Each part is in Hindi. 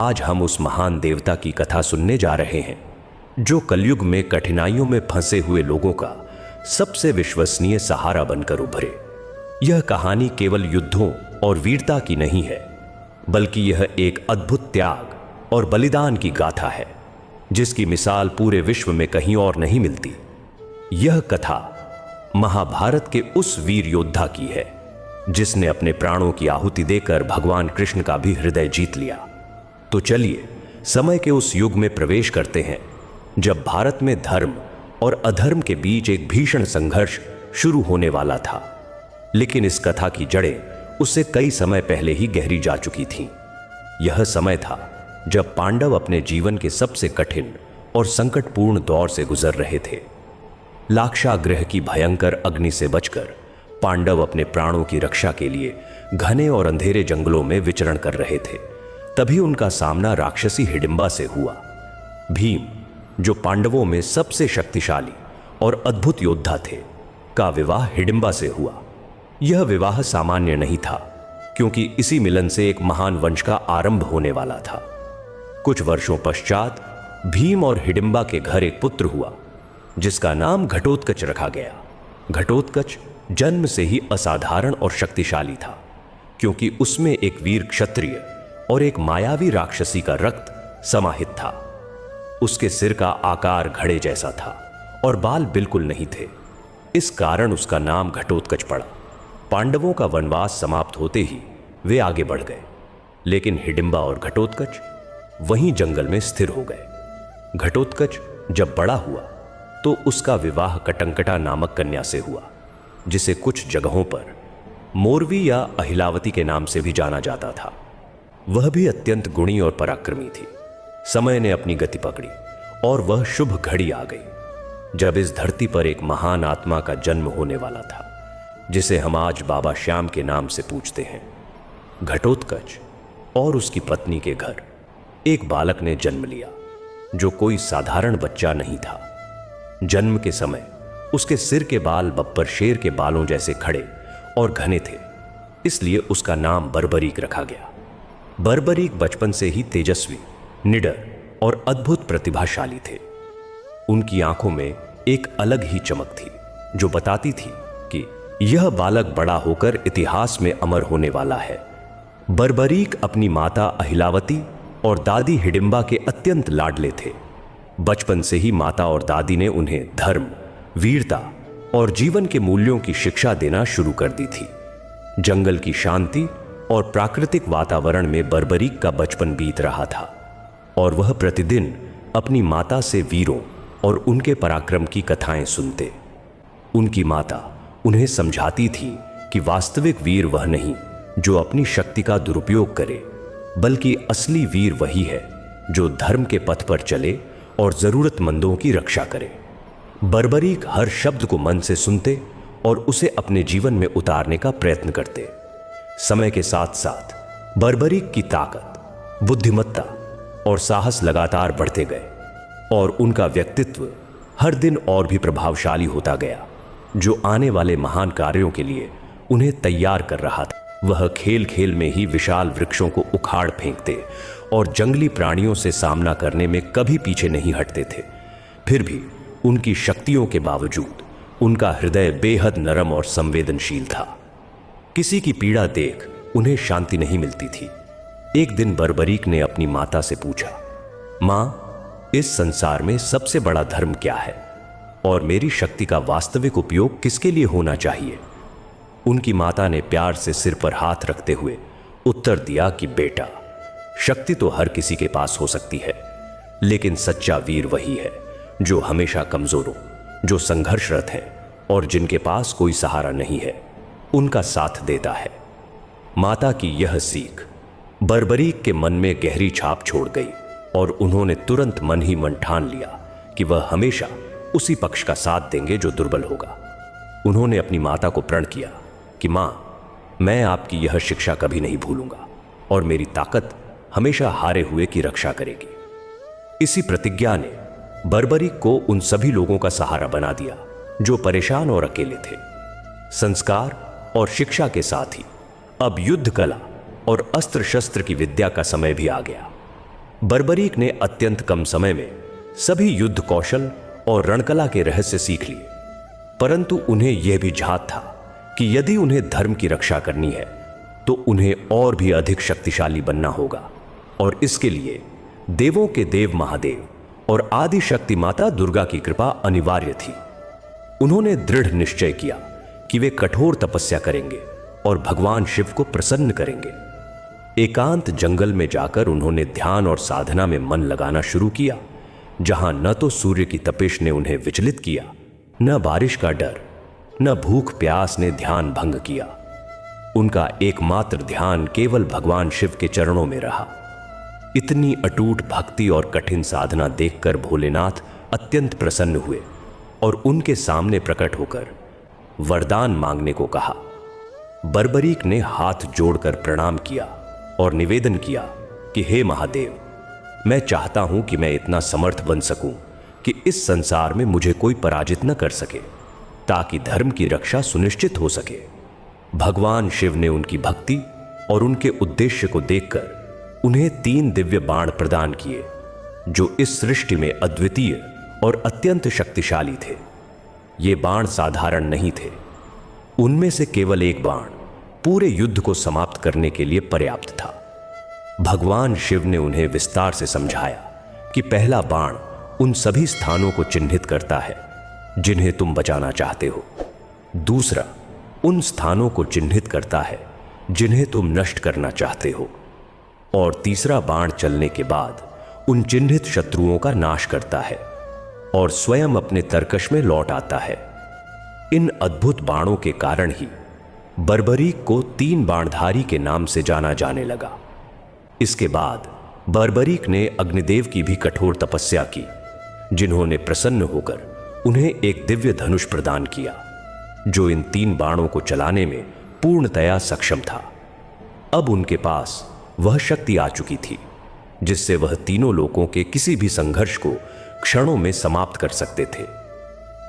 आज हम उस महान देवता की कथा सुनने जा रहे हैं जो कलयुग में कठिनाइयों में फंसे हुए लोगों का सबसे विश्वसनीय सहारा बनकर उभरे। यह कहानी केवल युद्धों और वीरता की नहीं है, बल्कि यह एक अद्भुत त्याग और बलिदान की गाथा है जिसकी मिसाल पूरे विश्व में कहीं और नहीं मिलती। यह कथा महाभारत के उस वीर योद्धा की है जिसने अपने प्राणों की आहुति देकर भगवान कृष्ण का भी हृदय जीत लिया। तो चलिए समय के उस युग में प्रवेश करते हैं जब भारत में धर्म और अधर्म के बीच एक भीषण संघर्ष शुरू होने वाला था। लेकिन इस कथा की जड़ें उससे कई समय पहले ही गहरी जा चुकी थीं। यह समय था जब पांडव अपने जीवन के सबसे कठिन और संकटपूर्ण दौर से गुजर रहे थे। लाक्षागृह की भयंकर अग्नि से बचकर पांडव अपने प्राणों की रक्षा के लिए घने और अंधेरे जंगलों में विचरण कर रहे थे। तभी उनका सामना राक्षसी हिडिंबा से हुआ। भीम, जो पांडवों में सबसे शक्तिशाली और अद्भुत योद्धा थे, का विवाह हिडिंबा से हुआ। यह विवाह सामान्य नहीं था, क्योंकि इसी मिलन से एक महान वंश का आरंभ होने वाला था। कुछ वर्षों पश्चात भीम और हिडिंबा के घर एक पुत्र हुआ जिसका नाम घटोत्कच रखा गया। घटोत्कच जन्म से ही असाधारण और शक्तिशाली था, क्योंकि उसमें एक वीर क्षत्रिय और एक मायावी राक्षसी का रक्त समाहित था। उसके सिर का आकार घड़े जैसा था और बाल बिल्कुल नहीं थे। इस कारण उसका नाम घटोत्कच पड़ा। पांडवों का वनवास समाप्त होते ही वे आगे बढ़ गए, लेकिन हिडिंबा और घटोत्कच वहीं जंगल में स्थिर हो गए। घटोत्कच जब बड़ा हुआ तो उसका विवाह कटंकटा नामक कन्या से हुआ, जिसे कुछ जगहों पर मोरवी या अहिलावती के नाम से भी जाना जाता था। वह भी अत्यंत गुणी और पराक्रमी थी। समय ने अपनी गति पकड़ी और वह शुभ घड़ी आ गई जब इस धरती पर एक महान आत्मा का जन्म होने वाला था, जिसे हम आज बाबा श्याम के नाम से पूजते हैं। घटोत्कच और उसकी पत्नी के घर एक बालक ने जन्म लिया जो कोई साधारण बच्चा नहीं था। जन्म के समय उसके सिर के बाल बब्बर शेर के बालों जैसे खड़े और घने थे, इसलिए उसका नाम बर्बरीक रखा गया। बर्बरीक बचपन से ही तेजस्वी, निडर और अद्भुत प्रतिभाशाली थे। उनकी आंखों में एक अलग ही चमक थी जो बताती थी कि यह बालक बड़ा होकर इतिहास में अमर होने वाला है। बर्बरीक अपनी माता अहिलावती और दादी हिडिंबा के अत्यंत लाडले थे। बचपन से ही माता और दादी ने उन्हें धर्म, वीरता और जीवन के मूल्यों की शिक्षा देना शुरू कर दी थी। जंगल की शांति और प्राकृतिक वातावरण में बर्बरीक का बचपन बीत रहा था और वह प्रतिदिन अपनी माता से वीरों और उनके पराक्रम की कथाएं सुनते। उनकी माता उन्हें समझाती थी कि वास्तविक वीर वह नहीं जो अपनी शक्ति का दुरुपयोग करे, बल्कि असली वीर वही है जो धर्म के पथ पर चले और जरूरतमंदों की रक्षा करे। बर्बरीक हर शब्द को मन से सुनते और उसे अपने जीवन में उतारने का प्रयत्न करते। समय के साथ साथ बर्बरीक की ताकत, बुद्धिमत्ता और साहस लगातार बढ़ते गए और उनका व्यक्तित्व हर दिन और भी प्रभावशाली होता गया, जो आने वाले महान कार्यों के लिए उन्हें तैयार कर रहा था। वह खेल खेल में ही विशाल वृक्षों को उखाड़ फेंकते और जंगली प्राणियों से सामना करने में कभी पीछे नहीं हटते थे। फिर भी उनकी शक्तियों के बावजूद उनका हृदय बेहद नरम और संवेदनशील था। किसी की पीड़ा देख उन्हें शांति नहीं मिलती थी। एक दिन बर्बरीक ने अपनी माता से पूछा, माँ, इस संसार में सबसे बड़ा धर्म क्या है और मेरी शक्ति का वास्तविक उपयोग किसके लिए होना चाहिए? उनकी माता ने प्यार से सिर पर हाथ रखते हुए उत्तर दिया कि बेटा, शक्ति तो हर किसी के पास हो सकती है, लेकिन सच्चा वीर वही है जो हमेशा कमजोरों, जो संघर्षरत है और जिनके पास कोई सहारा नहीं है, उनका साथ देता है। माता की यह सीख बर्बरीक के मन में गहरी छाप छोड़ गई और उन्होंने तुरंत मन ही मन ठान लिया कि वह हमेशा उसी पक्ष का साथ देंगे जो दुर्बल होगा। उन्होंने अपनी माता को प्रण किया कि माँ, मैं आपकी यह शिक्षा कभी नहीं भूलूंगा और मेरी ताकत हमेशा हारे हुए की रक्षा करेगी। इसी प्रतिज्ञा ने बर्बरीक को उन सभी लोगों का सहारा बना दिया जो परेशान और अकेले थे। संस्कार और शिक्षा के साथ ही अब युद्ध कला और अस्त्र शस्त्र की विद्या का समय भी आ गया। बर्बरीक ने अत्यंत कम समय में सभी युद्ध कौशल और रणकला के रहस्य सीख लिए, परंतु उन्हें यह भी झात था कि यदि उन्हें धर्म की रक्षा करनी है तो उन्हें और भी अधिक शक्तिशाली बनना होगा, और इसके लिए देवों के देव महादेव और आदि शक्ति माता दुर्गा की कृपा अनिवार्य थी। उन्होंने दृढ़ निश्चय किया कि वे कठोर तपस्या करेंगे और भगवान शिव को प्रसन्न करेंगे। एकांत जंगल में जाकर उन्होंने ध्यान और साधना में मन लगाना शुरू किया, जहां न तो सूर्य की तपिश ने उन्हें विचलित किया, न बारिश का डर, न भूख प्यास ने ध्यान भंग किया। उनका एकमात्र ध्यान केवल भगवान शिव के चरणों में रहा। इतनी अटूट भक्ति और कठिन साधना देखकर भोलेनाथ अत्यंत प्रसन्न हुए और उनके सामने प्रकट होकर वरदान मांगने को कहा। बर्बरीक ने हाथ जोड़कर प्रणाम किया और निवेदन किया कि हे महादेव, मैं चाहता हूं कि मैं इतना समर्थ बन सकूं कि इस संसार में मुझे कोई पराजित न कर सके, ताकि धर्म की रक्षा सुनिश्चित हो सके। भगवान शिव ने उनकी भक्ति और उनके उद्देश्य को देखकर उन्हें 3 दिव्य बाण प्रदान किए, जो इस सृष्टि में अद्वितीय और अत्यंत शक्तिशाली थे। ये बाण साधारण नहीं थे। उनमें से केवल एक बाण पूरे युद्ध को समाप्त करने के लिए पर्याप्त था। भगवान शिव ने उन्हें विस्तार से समझाया कि पहला बाण उन सभी स्थानों को चिन्हित करता है जिन्हें तुम बचाना चाहते हो, दूसरा उन स्थानों को चिन्हित करता है जिन्हें तुम नष्ट करना चाहते हो, और तीसरा बाण चलने के बाद उन चिन्हित शत्रुओं का नाश करता है और स्वयं अपने तरकश में लौट आता है। इन अद्भुत बाणों के कारण ही बर्बरीक को 3 बाणधारी के नाम से जाना जाने लगा। इसके बाद बर्बरीक ने अग्निदेव की भी कठोर तपस्या की, जिन्होंने प्रसन्न होकर उन्हें एक दिव्य धनुष प्रदान किया, जो इन 3 बाणों को चलाने में पूर्णतया सक्षम था। अब उनके पास वह शक्ति आ चुकी थी जिससे वह तीनों लोकों के किसी भी संघर्ष को क्षणों में समाप्त कर सकते थे।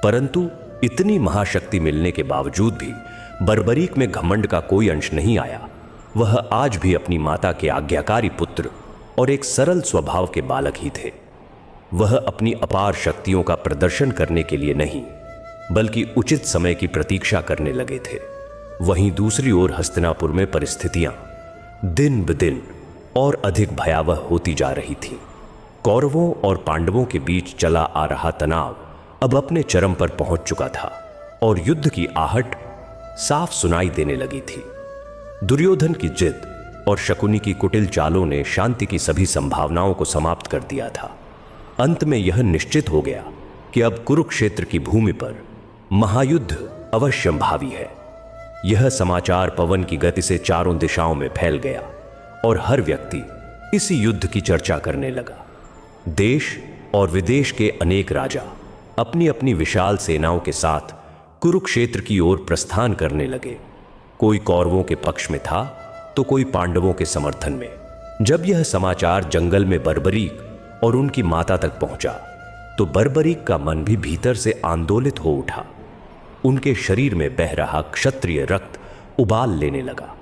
परंतु इतनी महाशक्ति मिलने के बावजूद भी बर्बरीक में घमंड का कोई अंश नहीं आया। वह आज भी अपनी माता के आज्ञाकारी पुत्र और एक सरल स्वभाव के बालक ही थे। वह अपनी अपार शक्तियों का प्रदर्शन करने के लिए नहीं, बल्कि उचित समय की प्रतीक्षा करने लगे थे। वहीं दूसरी ओर हस्तिनापुर में परिस्थितियां दिन ब दिन और अधिक भयावह होती जा रही थीं। कौरवों और पांडवों के बीच चला आ रहा तनाव अब अपने चरम पर पहुंच चुका था और युद्ध की आहट साफ सुनाई देने लगी थी। दुर्योधन की जिद और शकुनी की कुटिल चालों ने शांति की सभी संभावनाओं को समाप्त कर दिया था। अंत में यह निश्चित हो गया कि अब कुरुक्षेत्र की भूमि पर महायुद्ध अवश्यंभावी है। यह समाचार पवन की गति से चारों दिशाओं में फैल गया और हर व्यक्ति इसी युद्ध की चर्चा करने लगा। देश और विदेश के अनेक राजा अपनी अपनी विशाल सेनाओं के साथ कुरुक्षेत्र की ओर प्रस्थान करने लगे। कोई कौरवों के पक्ष में था तो कोई पांडवों के समर्थन में। जब यह समाचार जंगल में बर्बरीक और उनकी माता तक पहुंचा तो बर्बरीक का मन भी भीतर से आंदोलित हो उठा। उनके शरीर में बह रहा क्षत्रिय रक्त उबाल लेने लगा।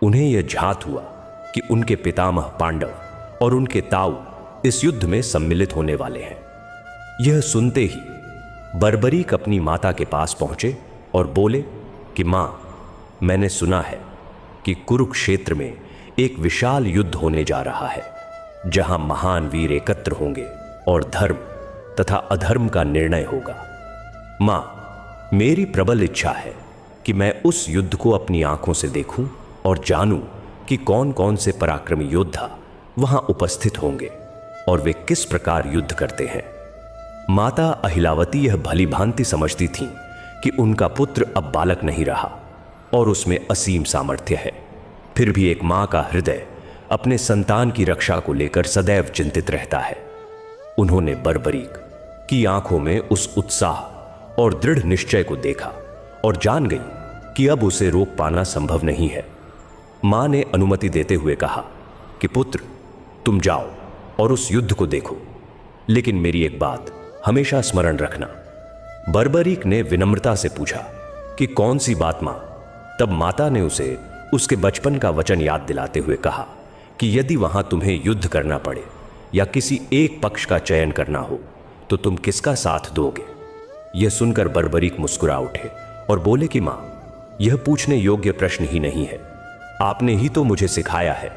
उन्हें यह झात हुआ कि उनके पितामह पांडव और उनके ताऊ इस युद्ध में सम्मिलित होने वाले हैं। यह सुनते ही बर्बरीक अपनी माता के पास पहुंचे और बोले कि मां, मैंने सुना है कि कुरुक्षेत्र में एक विशाल युद्ध होने जा रहा है, जहां महान वीर एकत्र होंगे और धर्म तथा अधर्म का निर्णय होगा। मां, मेरी प्रबल इच्छा है कि मैं उस युद्ध को अपनी आंखों से देखूं और जानूं कि कौन कौन से पराक्रमी योद्धा वहां उपस्थित होंगे और वे किस प्रकार युद्ध करते हैं। माता अहिलावती यह भली भांति समझती थीं कि उनका पुत्र अब बालक नहीं रहा और उसमें असीम सामर्थ्य है। फिर भी एक मां का हृदय अपने संतान की रक्षा को लेकर सदैव चिंतित रहता है। उन्होंने बर्बरीक की आंखों में उस उत्साह और दृढ़ निश्चय को देखा और जान गई कि अब उसे रोक पाना संभव नहीं है। मां ने अनुमति देते हुए कहा कि पुत्र, तुम जाओ और उस युद्ध को देखो, लेकिन मेरी एक बात हमेशा स्मरण रखना। बर्बरीक ने विनम्रता से पूछा कि कौन सी बात मां? तब माता ने उसे उसके बचपन का वचन याद दिलाते हुए कहा कि यदि वहां तुम्हें युद्ध करना पड़े या किसी एक पक्ष का चयन करना हो तो तुम किसका साथ दोगे? यह सुनकर बर्बरीक मुस्कुरा उठे और बोले कि मां, यह पूछने योग्य प्रश्न ही नहीं है। आपने ही तो मुझे सिखाया है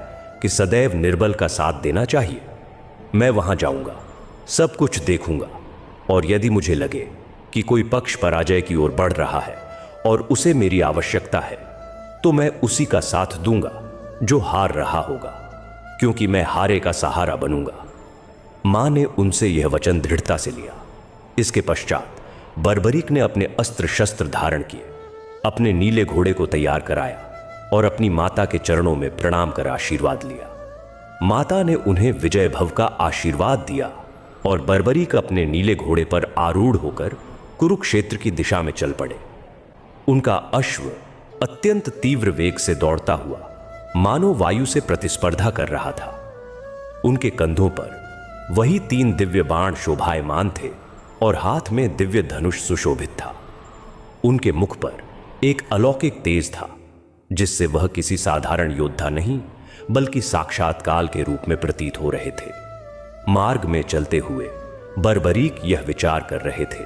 कि सदैव निर्बल का साथ देना चाहिए। मैं वहां जाऊंगा, सब कुछ देखूंगा, और यदि मुझे लगे कि कोई पक्ष पराजय की ओर बढ़ रहा है और उसे मेरी आवश्यकता है, तो मैं उसी का साथ दूंगा जो हार रहा होगा, क्योंकि मैं हारे का सहारा बनूंगा। मां ने उनसे यह वचन दृढ़ता से लिया। इसके पश्चात बर्बरीक ने अपने अस्त्र शस्त्र धारण किए, अपने नीले घोड़े को तैयार कराया और अपनी माता के चरणों में प्रणाम कर आशीर्वाद लिया। माता ने उन्हें विजय भव का आशीर्वाद दिया और बर्बरीक अपने नीले घोड़े पर आरूढ़ होकर कुरुक्षेत्र की दिशा में चल पड़े। उनका अश्व अत्यंत तीव्र वेग से दौड़ता हुआ मानो वायु से प्रतिस्पर्धा कर रहा था। उनके कंधों पर वही 3 दिव्य बाण शोभायमान थे और हाथ में दिव्य धनुष सुशोभित था। उनके मुख पर एक अलौकिक तेज था, जिससे वह किसी साधारण योद्धा नहीं बल्कि साक्षात काल के रूप में प्रतीत हो रहे थे। मार्ग में चलते हुए बर्बरीक यह विचार कर रहे थे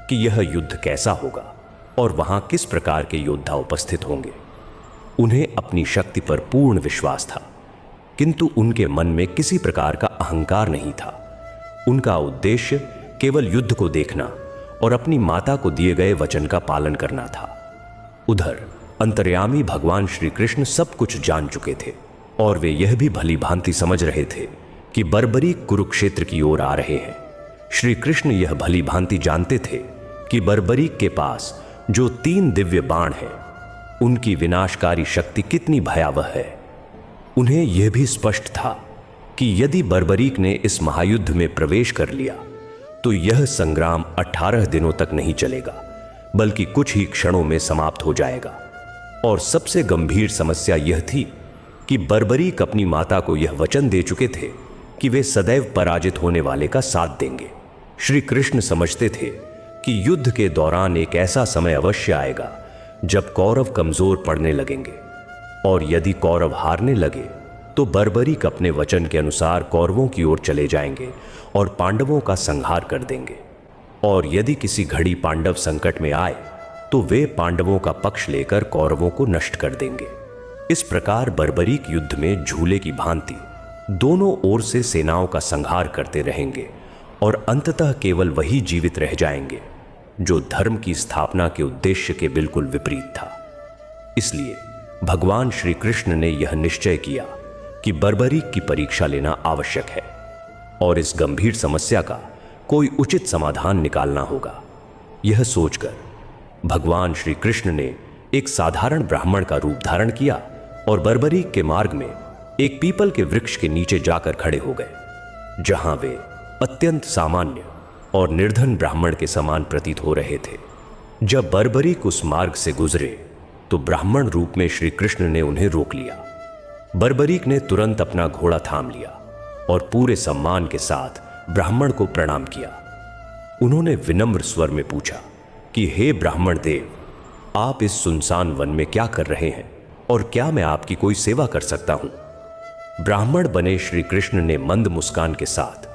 कि यह युद्ध कैसा होगा और वहां किस प्रकार के योद्धा उपस्थित होंगे। उन्हें अपनी शक्ति पर पूर्ण विश्वास था, किंतु उनके मन में किसी प्रकार का अहंकार नहीं था। उनका उद्देश्य केवल युद्ध को देखना और अपनी माता को दिए गए वचन का पालन करना था। उधर अंतर्यामी भगवान श्री कृष्ण सब कुछ जान चुके थे और वे यह भी भली भांति समझ रहे थे कि बर्बरीक कुरुक्षेत्र की ओर आ रहे हैं। श्री कृष्ण यह भली भांति जानते थे कि बर्बरीक के पास जो 3 दिव्य बाण हैं, उनकी विनाशकारी शक्ति कितनी भयावह है। उन्हें यह भी स्पष्ट था कि यदि बर्बरीक ने इस महायुद्ध में प्रवेश कर लिया तो यह संग्राम 18 दिनों तक नहीं चलेगा, बल्कि कुछ ही क्षणों में समाप्त हो जाएगा। और सबसे गंभीर समस्या यह थी कि बर्बरीक अपनी माता को यह वचन दे चुके थे कि वे सदैव पराजित होने वाले का साथ देंगे। श्री कृष्ण समझते थे कि युद्ध के दौरान एक ऐसा समय अवश्य आएगा जब कौरव कमजोर पड़ने लगेंगे, और यदि कौरव हारने लगे तो बर्बरीक अपने वचन के अनुसार कौरवों की ओर चले जाएंगे और पांडवों का संहार कर देंगे। और यदि किसी घड़ी पांडव संकट में आए तो वे पांडवों का पक्ष लेकर कौरवों को नष्ट कर देंगे। इस प्रकार बर्बरीक युद्ध में झूले की भांति दोनों ओर से सेनाओं का संहार करते रहेंगे और अंततः केवल वही जीवित रह जाएंगे जो धर्म की स्थापना के उद्देश्य के बिल्कुल विपरीत था। इसलिए भगवान श्री कृष्ण ने यह निश्चय किया कि बर्बरीक की परीक्षा लेना आवश्यक है और इस गंभीर समस्या का कोई उचित समाधान निकालना होगा। यह सोचकर भगवान श्री कृष्ण ने एक साधारण ब्राह्मण का रूप धारण किया और बर्बरीक के मार्ग में एक पीपल के वृक्ष के नीचे जाकर खड़े हो गए, जहां वे अत्यंत सामान्य और निर्धन ब्राह्मण के समान प्रतीत हो रहे थे। जब बर्बरीक उस मार्ग से गुजरे तो ब्राह्मण रूप में श्री कृष्ण ने उन्हें रोक लिया। बर्बरीक ने तुरंत अपना घोड़ा थाम लिया और पूरे सम्मान के साथ ब्राह्मण को प्रणाम किया। उन्होंने विनम्र स्वर में पूछा कि हे ब्राह्मण देव, आप इस सुनसान वन में क्या कर रहे हैं और क्या मैं आपकी कोई सेवा कर सकता हूं? ब्राह्मण बने श्री कृष्ण ने मंद मुस्कान के साथ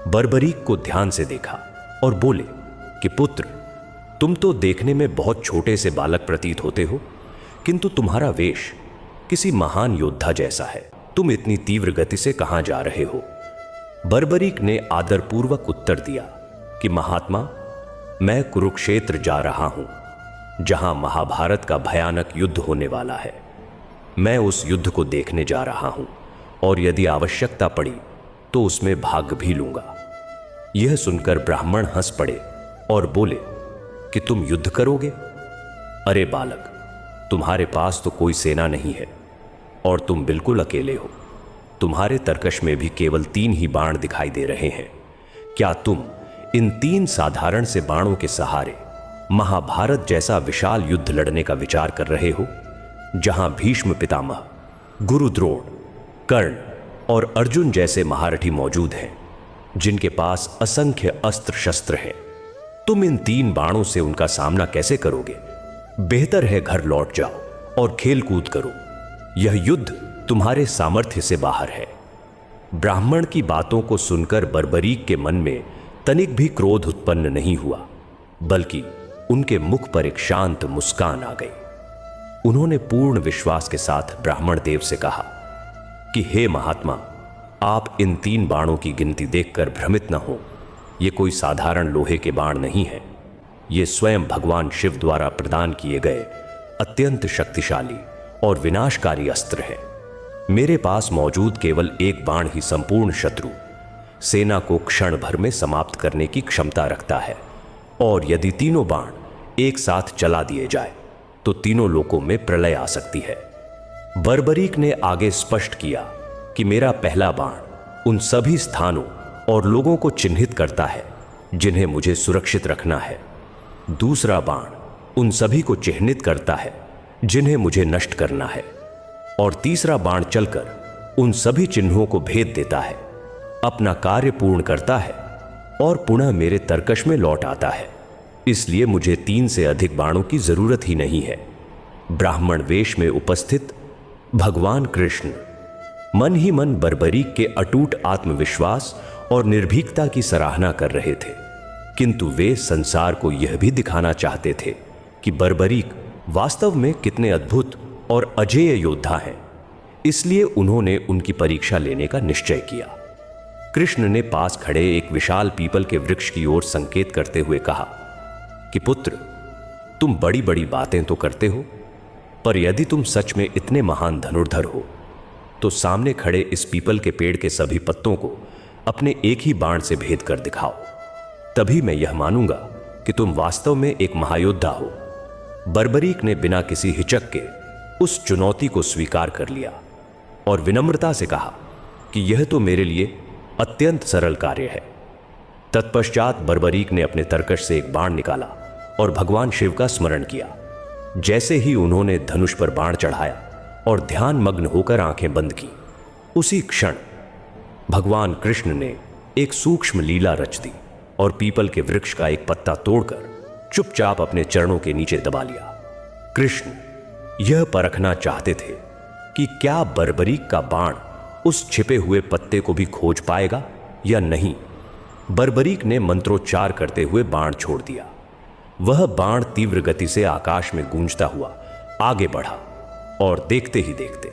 बर्बरीक को ध्यान से देखा और बोले कि पुत्र, तुम तो देखने में बहुत छोटे से बालक प्रतीत होते हो, किंतु तुम्हारा वेश किसी महान योद्धा जैसा है। तुम इतनी तीव्र गति से कहां जा रहे हो? बर्बरीक ने आदरपूर्वक उत्तर दिया कि महात्मा, मैं कुरुक्षेत्र जा रहा हूं, जहां महाभारत का भयानक युद्ध होने वाला है। मैं उस युद्ध को देखने जा रहा हूं और यदि आवश्यकता पड़ी तो उसमें भाग भी लूंगा। यह सुनकर ब्राह्मण हंस पड़े और बोले कि तुम युद्ध करोगे? अरे बालक, तुम्हारे पास तो कोई सेना नहीं है और तुम बिल्कुल अकेले हो। तुम्हारे तरकश में भी केवल 3 ही बाण दिखाई दे रहे हैं। क्या तुम इन 3 साधारण से बाणों के सहारे महाभारत जैसा विशाल युद्ध लड़ने का विचार कर रहे हो, जहां भीष्म पितामह, गुरु द्रोण, कर्ण और अर्जुन जैसे महारथी मौजूद हैं, जिनके पास असंख्य अस्त्र शस्त्र हैं? तुम इन 3 बाणों से उनका सामना कैसे करोगे? बेहतर है घर लौट जाओ और खेल कूद करो। यह युद्ध तुम्हारे सामर्थ्य से बाहर है। ब्राह्मण की बातों को सुनकर बर्बरीक के मन में तनिक भी क्रोध उत्पन्न नहीं हुआ, बल्कि उनके मुख पर एक शांत मुस्कान आ गई। उन्होंने पूर्ण विश्वास के साथ ब्राह्मण देव से कहा कि हे महात्मा, आप इन 3 बाणों की गिनती देखकर भ्रमित न हो। ये कोई साधारण लोहे के बाण नहीं है। ये स्वयं भगवान शिव द्वारा प्रदान किए गए अत्यंत शक्तिशाली और विनाशकारी अस्त्र है। मेरे पास मौजूद केवल एक बाण ही संपूर्ण शत्रु सेना को क्षण भर में समाप्त करने की क्षमता रखता है, और यदि तीनों बाण एक साथ चला दिए जाए तो तीनों लोकों में प्रलय आ सकती है। बर्बरीक ने आगे स्पष्ट किया कि मेरा पहला बाण उन सभी स्थानों और लोगों को चिन्हित करता है जिन्हें मुझे सुरक्षित रखना है। दूसरा बाण उन सभी को चिन्हित करता है जिन्हें मुझे नष्ट करना है, और तीसरा बाण चलकर उन सभी चिन्हों को भेद देता है, अपना कार्य पूर्ण करता है और पुनः मेरे तरकश में लौट आता है। इसलिए मुझे 3 से अधिक बाणों की जरूरत ही नहीं है। ब्राह्मण वेश में उपस्थित भगवान कृष्ण मन ही मन बर्बरीक के अटूट आत्मविश्वास और निर्भीकता की सराहना कर रहे थे, किंतु वे संसार को यह भी दिखाना चाहते थे कि बर्बरीक वास्तव में कितने अद्भुत और अजेय योद्धा हैं। इसलिए उन्होंने उनकी परीक्षा लेने का निश्चय किया। कृष्ण ने पास खड़े एक विशाल पीपल के वृक्ष की ओर संकेत करते हुए कहा कि पुत्र, तुम बड़ी बड़ी बातें तो करते हो, पर यदि तुम सच में इतने महान धनुर्धर हो तो सामने खड़े इस पीपल के पेड़ के सभी पत्तों को अपने एक ही बाण से भेद कर दिखाओ। तभी मैं यह मानूंगा कि तुम वास्तव में एक महायोद्धा हो। बर्बरीक ने बिना किसी हिचक के उस चुनौती को स्वीकार कर लिया और विनम्रता से कहा कि यह तो मेरे लिए अत्यंत सरल कार्य है। तत्पश्चात बर्बरीक ने अपने तरकश से एक बाण निकाला और भगवान शिव का स्मरण किया। जैसे ही उन्होंने धनुष पर बाण चढ़ाया और ध्यान मग्न होकर आंखें बंद की, उसी क्षण भगवान कृष्ण ने एक सूक्ष्म लीला रच दी और पीपल के वृक्ष का एक पत्ता तोड़कर चुपचाप अपने चरणों के नीचे दबा लिया। कृष्ण यह परखना चाहते थे कि क्या बर्बरीक का बाण उस छिपे हुए पत्ते को भी खोज पाएगा या नहीं। बर्बरीक ने मंत्रोच्चार करते हुए बाण छोड़ दिया। वह बाण तीव्र गति से आकाश में गूंजता हुआ आगे बढ़ा और देखते ही देखते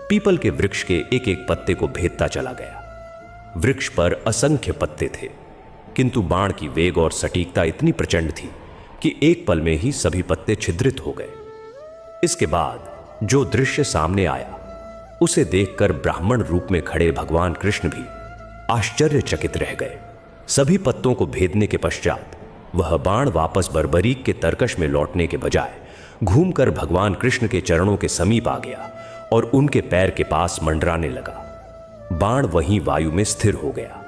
पीपल के वृक्ष के एक एक पत्ते को भेदता चला गया। वृक्ष पर असंख्य पत्ते थे, किंतु बाण की वेग और सटीकता इतनी प्रचंड थी कि एक पल में ही सभी पत्ते छिद्रित हो गए। इसके बाद जो दृश्य सामने आया उसे देखकर ब्राह्मण रूप में खड़े भगवान कृष्ण भी आश्चर्यचकित रह गए। सभी पत्तों को भेदने के पश्चात वह बाण वापस बर्बरीक के तरकश में लौटने के बजाय घूमकर भगवान कृष्ण के चरणों के समीप आ गया और उनके पैर के पास मंडराने लगा। बाण वहीं वायु में स्थिर हो गया,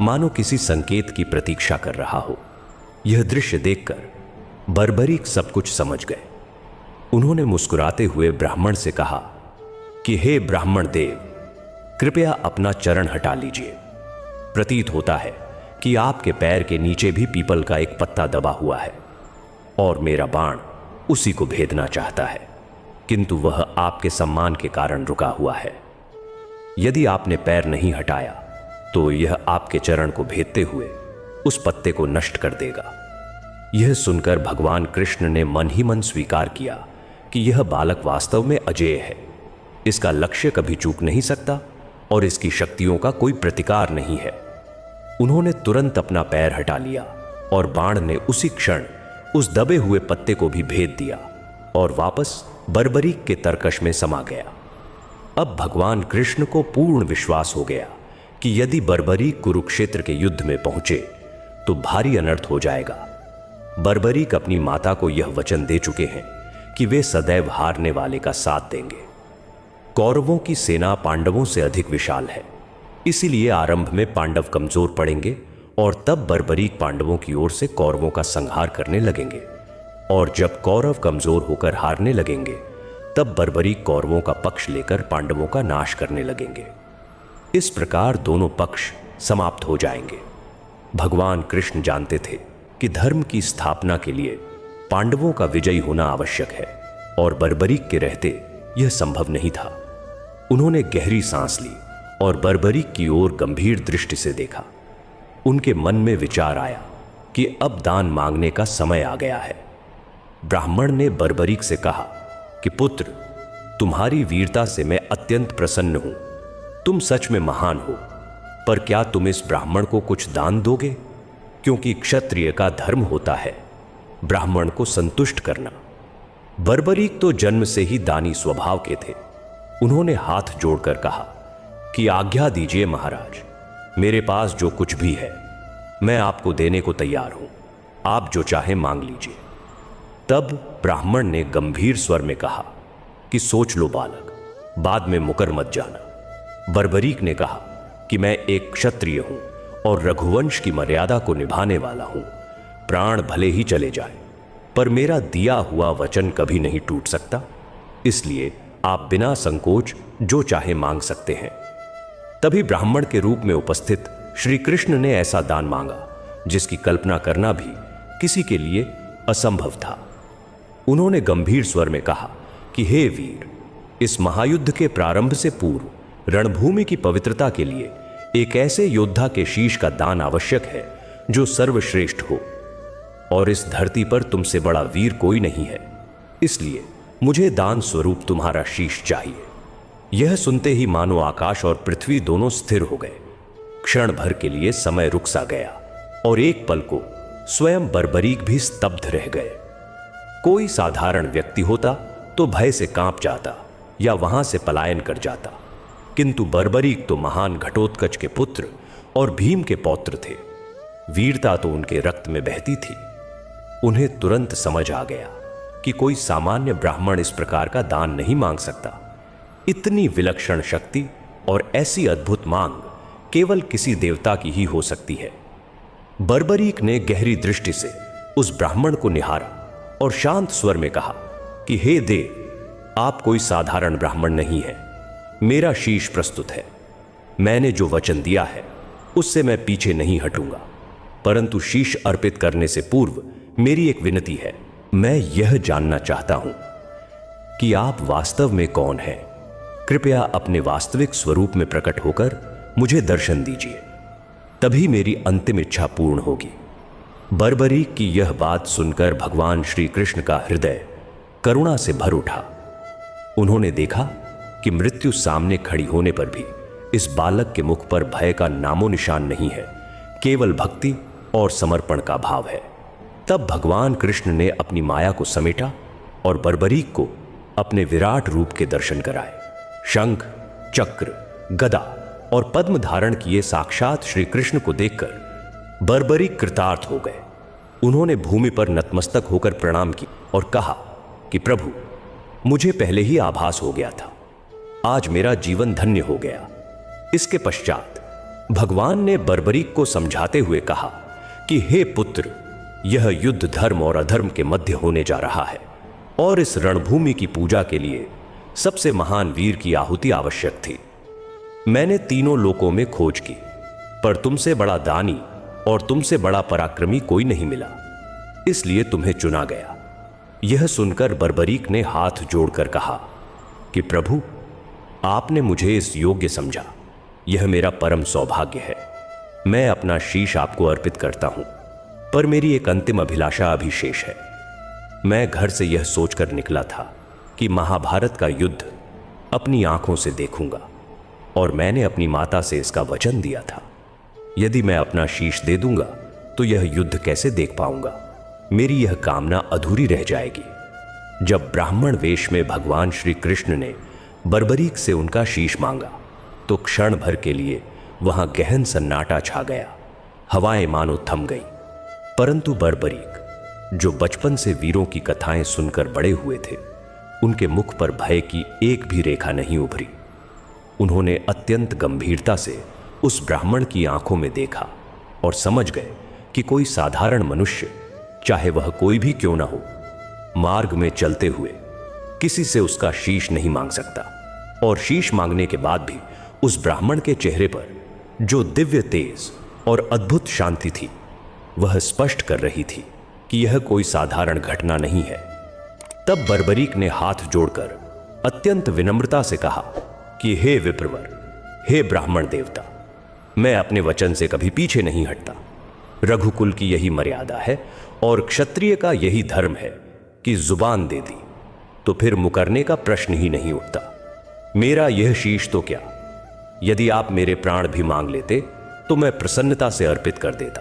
मानो किसी संकेत की प्रतीक्षा कर रहा हो। यह दृश्य देखकर बर्बरीक सब कुछ समझ गए। उन्होंने मुस्कुराते हुए ब्राह्मण से कहा कि हे ब्राह्मण देव, कृपया अपना चरण हटा लीजिए। प्रतीत होता है कि आपके पैर के नीचे भी पीपल का एक पत्ता दबा हुआ है और मेरा बाण उसी को भेदना चाहता है, किंतु वह आपके सम्मान के कारण रुका हुआ है। यदि आपने पैर नहीं हटाया तो यह आपके चरण को भेदते हुए उस पत्ते को नष्ट कर देगा। यह सुनकर भगवान कृष्ण ने मन ही मन स्वीकार किया कि यह बालक वास्तव में अजेय है। इसका लक्ष्य कभी चूक नहीं सकता और इसकी शक्तियों का कोई प्रतिकार नहीं है। उन्होंने तुरंत अपना पैर हटा लिया और बाण ने उसी क्षण उस दबे हुए पत्ते को भी भेद दिया और वापस बर्बरीक के तरकश में समा गया। अब भगवान कृष्ण को पूर्ण विश्वास हो गया कि यदि बर्बरीक कुरुक्षेत्र के युद्ध में पहुंचे तो भारी अनर्थ हो जाएगा। बर्बरीक अपनी माता को यह वचन दे चुके हैं कि वे सदैव हारने वाले का साथ देंगे। कौरवों की सेना पांडवों से अधिक विशाल है, इसीलिए आरंभ में पांडव कमजोर पड़ेंगे और तब बर्बरीक पांडवों की ओर से कौरवों का संहार करने लगेंगे, और जब कौरव कमजोर होकर हारने लगेंगे तब बर्बरीक कौरवों का पक्ष लेकर पांडवों का नाश करने लगेंगे। इस प्रकार दोनों पक्ष समाप्त हो जाएंगे। भगवान कृष्ण जानते थे कि धर्म की स्थापना के लिए पांडवों का विजयी होना आवश्यक है और बर्बरीक के रहते यह संभव नहीं था। उन्होंने गहरी सांस ली और बर्बरीक की ओर गंभीर दृष्टि से देखा। उनके मन में विचार आया कि अब दान मांगने का समय आ गया है। ब्राह्मण ने बर्बरीक से कहा कि पुत्र, तुम्हारी वीरता से मैं अत्यंत प्रसन्न हूं। तुम सच में महान हो, पर क्या तुम इस ब्राह्मण को कुछ दान दोगे? क्योंकि क्षत्रिय का धर्म होता है ब्राह्मण को संतुष्ट करना। बर्बरीक तो जन्म से ही दानी स्वभाव के थे। उन्होंने हाथ जोड़कर कहा कि आज्ञा दीजिए महाराज, मेरे पास जो कुछ भी है मैं आपको देने को तैयार हूं। आप जो चाहे मांग लीजिए। तब ब्राह्मण ने गंभीर स्वर में कहा कि सोच लो बालक, बाद में मुकर मत जाना। बर्बरीक ने कहा कि मैं एक क्षत्रिय हूं और रघुवंश की मर्यादा को निभाने वाला हूं। प्राण भले ही चले जाए, पर मेरा दिया हुआ वचन कभी नहीं टूट सकता। इसलिए आप बिना संकोच जो चाहे मांग सकते हैं। तभी ब्राह्मण के रूप में उपस्थित श्री कृष्ण ने ऐसा दान मांगा जिसकी कल्पना करना भी किसी के लिए असंभव था। उन्होंने गंभीर स्वर में कहा कि हे वीर, इस महायुद्ध के प्रारंभ से पूर्व रणभूमि की पवित्रता के लिए एक ऐसे योद्धा के शीश का दान आवश्यक है जो सर्वश्रेष्ठ हो, और इस धरती पर तुमसे बड़ा वीर कोई नहीं है। इसलिए मुझे दान स्वरूप तुम्हारा शीश चाहिए। यह सुनते ही मानो आकाश और पृथ्वी दोनों स्थिर हो गए। क्षण भर के लिए समय रुक सा गया और एक पल को स्वयं बर्बरीक भी स्तब्ध रह गए। कोई साधारण व्यक्ति होता तो भय से कांप जाता या वहां से पलायन कर जाता, किंतु बर्बरीक तो महान घटोत्कच के पुत्र और भीम के पौत्र थे। वीरता तो उनके रक्त में बहती थी। उन्हें तुरंत समझ आ गया कि कोई सामान्य ब्राह्मण इस प्रकार का दान नहीं मांग सकता। इतनी विलक्षण शक्ति और ऐसी अद्भुत मांग केवल किसी देवता की ही हो सकती है। बर्बरीक ने गहरी दृष्टि से उस ब्राह्मण को निहारा और शांत स्वर में कहा कि हे देव, आप कोई साधारण ब्राह्मण नहीं है। मेरा शीश प्रस्तुत है। मैंने जो वचन दिया है उससे मैं पीछे नहीं हटूंगा, परंतु शीश अर्पित करने से पूर्व मेरी एक विनती है। मैं यह जानना चाहता हूं कि आप वास्तव में कौन हैं। कृपया अपने वास्तविक स्वरूप में प्रकट होकर मुझे दर्शन दीजिए, तभी मेरी अंतिम इच्छा पूर्ण होगी। बर्बरीक की यह बात सुनकर भगवान श्री कृष्ण का हृदय करुणा से भर उठा। उन्होंने देखा कि मृत्यु सामने खड़ी होने पर भी इस बालक के मुख पर भय का नामो निशान नहीं है, केवल भक्ति और समर्पण का भाव है। तब भगवान कृष्ण ने अपनी माया को समेटा और बर्बरीक को अपने विराट रूप के दर्शन कराए। शंख, चक्र, गदा और पद्म धारण किए साक्षात श्री कृष्ण को देखकर बर्बरीक कृतार्थ हो गए। उन्होंने भूमि पर नतमस्तक होकर प्रणाम की और कहा कि प्रभु, मुझे पहले ही आभास हो गया था। आज मेरा जीवन धन्य हो गया। इसके पश्चात भगवान ने बर्बरीक को समझाते हुए कहा कि हे पुत्र, यह युद्ध धर्म और अधर्म के मध्य होने जा रहा है और इस रणभूमि की पूजा के लिए सबसे महान वीर की आहुति आवश्यक थी। मैंने तीनों लोकों में खोज की, पर तुमसे बड़ा दानी और तुमसे बड़ा पराक्रमी कोई नहीं मिला, इसलिए तुम्हें चुना गया। यह सुनकर बर्बरीक ने हाथ जोड़कर कहा कि प्रभु, आपने मुझे इस योग्य समझा। यह मेरा परम सौभाग्य है। मैं अपना शीश आपको अर्पित करता हूं, पर मेरी एक अंतिम अभिलाषा अभी शेष है। मैं घर से यह सोचकर निकला था कि महाभारत का युद्ध अपनी आंखों से देखूंगा, और मैंने अपनी माता से इसका वचन दिया था। यदि मैं अपना शीश दे दूंगा तो यह युद्ध कैसे देख पाऊंगा? मेरी यह कामना अधूरी रह जाएगी। जब ब्राह्मण वेश में भगवान श्री कृष्ण ने बर्बरीक से उनका शीश मांगा तो क्षण भर के लिए वहां गहन सन्नाटा छा गया। हवाएं मानो थम गई, परंतु बर्बरीक, जो बचपन से वीरों की कथाएं सुनकर बड़े हुए थे, उनके मुख पर भय की एक भी रेखा नहीं उभरी। उन्होंने अत्यंत गंभीरता से उस ब्राह्मण की आंखों में देखा और समझ गए कि कोई साधारण मनुष्य, चाहे वह कोई भी क्यों ना हो, मार्ग में चलते हुए किसी से उसका शीश नहीं मांग सकता। और शीश मांगने के बाद भी उस ब्राह्मण के चेहरे पर जो दिव्य तेज और अद्भुत शांति थी, वह स्पष्ट कर रही थी कि यह कोई साधारण घटना नहीं है। तब बर्बरीक ने हाथ जोड़कर अत्यंत विनम्रता से कहा कि हे विप्रवर, हे ब्राह्मण देवता, मैं अपने वचन से कभी पीछे नहीं हटता। रघुकुल की यही मर्यादा है और क्षत्रिय का यही धर्म है कि जुबान दे दी तो फिर मुकरने का प्रश्न ही नहीं उठता। मेरा यह शीश तो क्या, यदि आप मेरे प्राण भी मांग लेते तो मैं प्रसन्नता से अर्पित कर देता,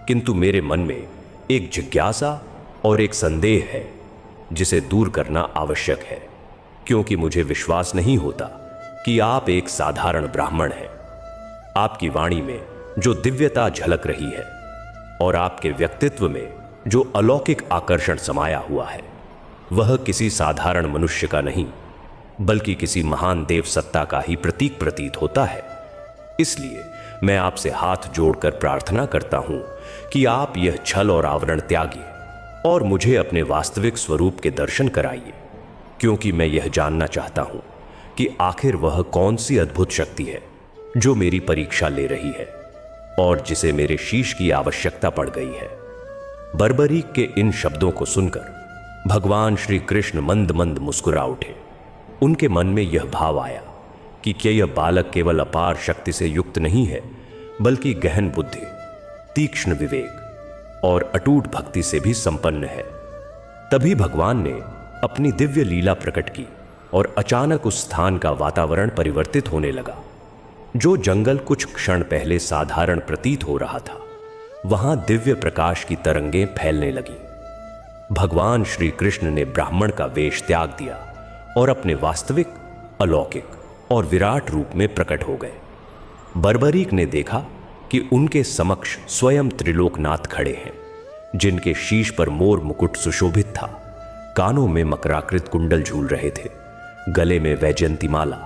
किंतु मेरे मन में एक जिज्ञासा और एक संदेह है जिसे दूर करना आवश्यक है, क्योंकि मुझे विश्वास नहीं होता कि आप एक साधारण ब्राह्मण हैं। आपकी वाणी में जो दिव्यता झलक रही है और आपके व्यक्तित्व में जो अलौकिक आकर्षण समाया हुआ है, वह किसी साधारण मनुष्य का नहीं बल्कि किसी महान देव सत्ता का ही प्रतीक प्रतीत होता है। इसलिए मैं आपसे हाथ जोड़कर प्रार्थना करता हूं कि आप यह छल और आवरण त्यागिए और मुझे अपने वास्तविक स्वरूप के दर्शन कराइए, क्योंकि मैं यह जानना चाहता हूं कि आखिर वह कौन सी अद्भुत शक्ति है जो मेरी परीक्षा ले रही है और जिसे मेरे शीश की आवश्यकता पड़ गई है। बर्बरीक के इन शब्दों को सुनकर भगवान श्री कृष्ण मंद मंद मुस्कुरा उठे। उनके मन में यह भाव आया कि क्या यह बालक केवल अपार शक्ति से युक्त नहीं है, बल्कि गहन बुद्धि, तीक्ष्ण विवेक और अटूट भक्ति से भी संपन्न है। तभी भगवान ने अपनी दिव्य लीला प्रकट की और अचानक उस स्थान का वातावरण परिवर्तित होने लगा। जो जंगल कुछ क्षण पहले साधारण प्रतीत हो रहा था, वहां दिव्य प्रकाश की तरंगें फैलने लगीं। भगवान श्री कृष्ण ने ब्राह्मण का वेश त्याग दिया और अपने वास्तविक, अलौकिक और विराट रूप में प्रकट हो गए। बर्बरीक ने देखा कि उनके समक्ष स्वयं त्रिलोकनाथ खड़े हैं, जिनके शीश पर मोर मुकुट सुशोभित था, कानों में मकराकृत कुंडल झूल रहे थे, गले में वैजयंती माला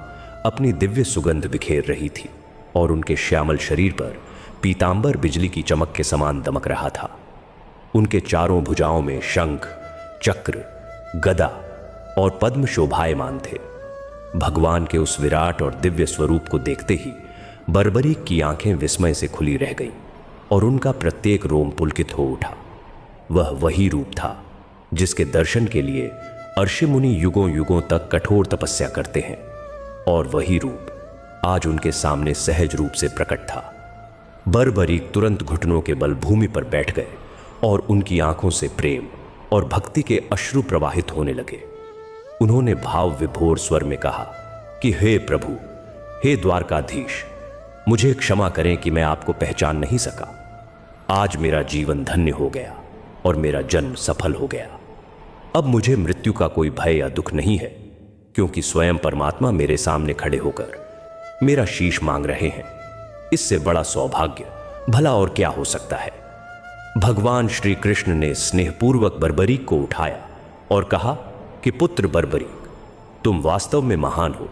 अपनी दिव्य सुगंध बिखेर रही थी और उनके श्यामल शरीर पर पीतांबर बिजली की चमक के समान दमक रहा था। उनके चारों भुजाओं में शंख, चक्र, गदा और पद्म शोभायमान थे। भगवान के उस विराट और दिव्य स्वरूप को देखते ही बर्बरीक की आंखें विस्मय से खुली रह गईं और उनका प्रत्येक रोम पुलकित हो उठा। वह वही रूप था जिसके दर्शन के लिए अर्षि मुनि युगों युगों तक कठोर तपस्या करते हैं, और वही रूप आज उनके सामने सहज रूप से प्रकट था। बर्बरीक तुरंत घुटनों के बल भूमि पर बैठ गए और उनकी आंखों से प्रेम और भक्ति के अश्रु प्रवाहित होने लगे। उन्होंने भाव विभोर स्वर में कहा कि हे प्रभु, हे द्वारकाधीश, मुझे क्षमा करें कि मैं आपको पहचान नहीं सका। आज मेरा जीवन धन्य हो गया और मेरा जन्म सफल हो गया। अब मुझे मृत्यु का कोई भय या दुख नहीं है, क्योंकि स्वयं परमात्मा मेरे सामने खड़े होकर मेरा शीश मांग रहे हैं। इससे बड़ा सौभाग्य भला और क्या हो सकता है। भगवान श्री कृष्ण ने स्नेहपूर्वक बर्बरीक को उठाया और कहा कि पुत्र बर्बरीक, तुम वास्तव में महान हो।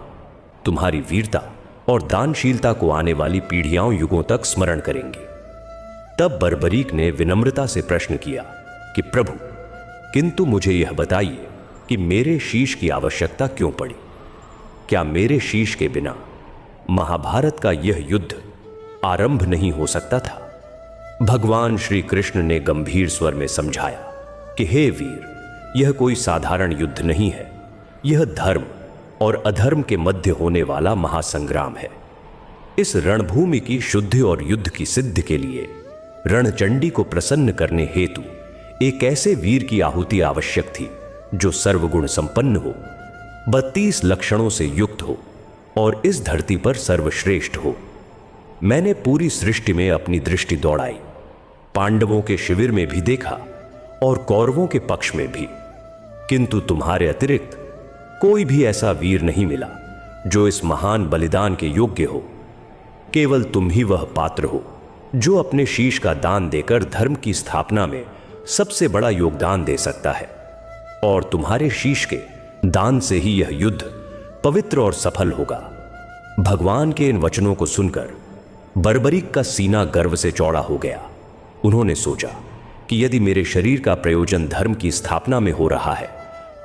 तुम्हारी वीरता और दानशीलता को आने वाली पीढ़ियां युगों तक स्मरण करेंगी। तब बर्बरीक ने विनम्रता से प्रश्न किया कि प्रभु, किंतु मुझे यह बताइए कि मेरे शीश की आवश्यकता क्यों पड़ी? क्या मेरे शीश के बिना महाभारत का यह युद्ध आरंभ नहीं हो सकता था? भगवान श्री कृष्ण ने गंभीर स्वर में समझाया कि हे वीर, यह कोई साधारण युद्ध नहीं है। यह धर्म और अधर्म के मध्य होने वाला महासंग्राम है। इस रणभूमि की शुद्धि और युद्ध की सिद्धि के लिए रणचंडी को प्रसन्न करने हेतु एक ऐसे वीर की आहुति आवश्यक थी जो सर्वगुण संपन्न हो, 32 लक्षणों से युक्त हो और इस धरती पर सर्वश्रेष्ठ हो। मैंने पूरी सृष्टि में अपनी दृष्टि दौड़ाई, पांडवों के शिविर में भी देखा और कौरवों के पक्ष में भी, किंतु तुम्हारे अतिरिक्त कोई भी ऐसा वीर नहीं मिला जो इस महान बलिदान के योग्य हो। केवल तुम ही वह पात्र हो जो अपने शीश का दान देकर धर्म की स्थापना में सबसे बड़ा योगदान दे सकता है, और तुम्हारे शीश के दान से ही यह युद्ध पवित्र और सफल होगा। भगवान के इन वचनों को सुनकर बर्बरीक का सीना गर्व से चौड़ा हो गया। उन्होंने सोचा कि यदि मेरे शरीर का प्रयोजन धर्म की स्थापना में हो रहा है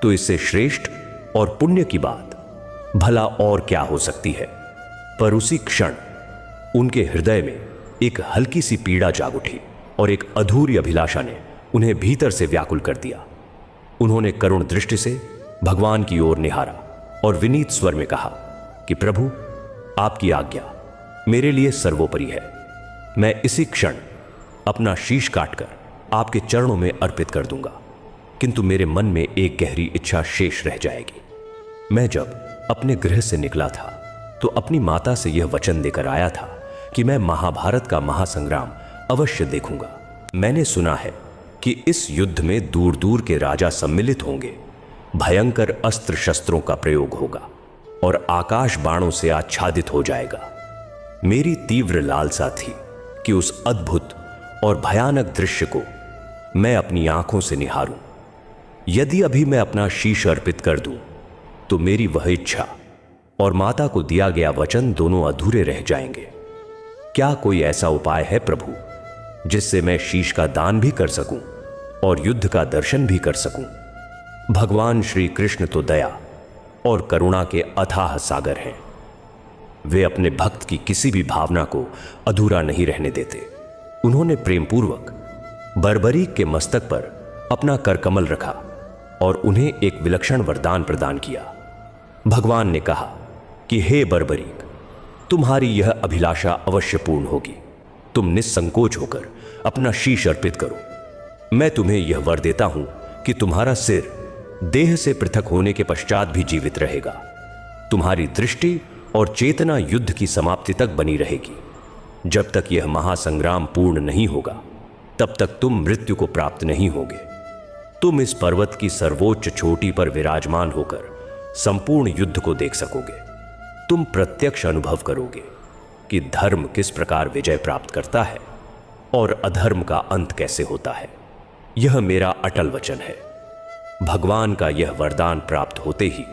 तो इससे श्रेष्ठ और पुण्य की बात भला और क्या हो सकती है। पर उसी क्षण उनके हृदय में एक हल्की सी पीड़ा जाग उठी और एक अधूरी अभिलाषा ने उन्हें भीतर से व्याकुल कर दिया। उन्होंने करुण दृष्टि से भगवान की ओर निहारा और विनीत स्वर में कहा कि प्रभु, आपकी आज्ञा। मेरे लिए सर्वोपरि है। मैं इसी क्षण अपना शीश काटकर आपके चरणों में अर्पित कर दूंगा, किंतु मेरे मन में एक गहरी इच्छा शेष रह जाएगी। मैं जब अपने गृह से निकला था तो अपनी माता से यह वचन देकर आया था कि मैं महाभारत का महासंग्राम अवश्य देखूंगा। मैंने सुना है कि इस युद्ध में दूर दूर के राजा सम्मिलित होंगे, भयंकर अस्त्र शस्त्रों का प्रयोग होगा और आकाश बाणों से आच्छादित हो जाएगा। मेरी तीव्र लालसा थी कि उस अद्भुत और भयानक दृश्य को मैं अपनी आंखों से निहारूं। यदि अभी मैं अपना शीश अर्पित कर दूं तो मेरी वह इच्छा और माता को दिया गया वचन दोनों अधूरे रह जाएंगे। क्या कोई ऐसा उपाय है प्रभु जिससे मैं शीश का दान भी कर सकूं और युद्ध का दर्शन भी कर सकूं? भगवान श्री कृष्ण तो दया और करुणा के अथाह सागर हैं। वे अपने भक्त की किसी भी भावना को अधूरा नहीं रहने देते। उन्होंने प्रेमपूर्वक बर्बरीक के मस्तक पर अपना करकमल रखा और उन्हें एक विलक्षण वरदान प्रदान किया। भगवान ने कहा कि हे बर्बरीक, तुम्हारी यह अभिलाषा अवश्य पूर्ण होगी। तुम निस्संकोच होकर अपना शीश अर्पित करो। मैं तुम्हें यह वर देता हूं कि तुम्हारा सिर देह से पृथक होने के पश्चात भी जीवित रहेगा। तुम्हारी दृष्टि और चेतना युद्ध की समाप्ति तक बनी रहेगी। जब तक यह महासंग्राम पूर्ण नहीं होगा तब तक तुम मृत्यु को प्राप्त नहीं होगे। तुम इस पर्वत की सर्वोच्च चोटी पर विराजमान होकर संपूर्ण युद्ध को देख सकोगे। तुम प्रत्यक्ष अनुभव करोगे कि धर्म किस प्रकार विजय प्राप्त करता है और अधर्म का अंत कैसे होता है। यह मेरा अटल वचन है। भगवान का यह वरदान प्राप्त होते ही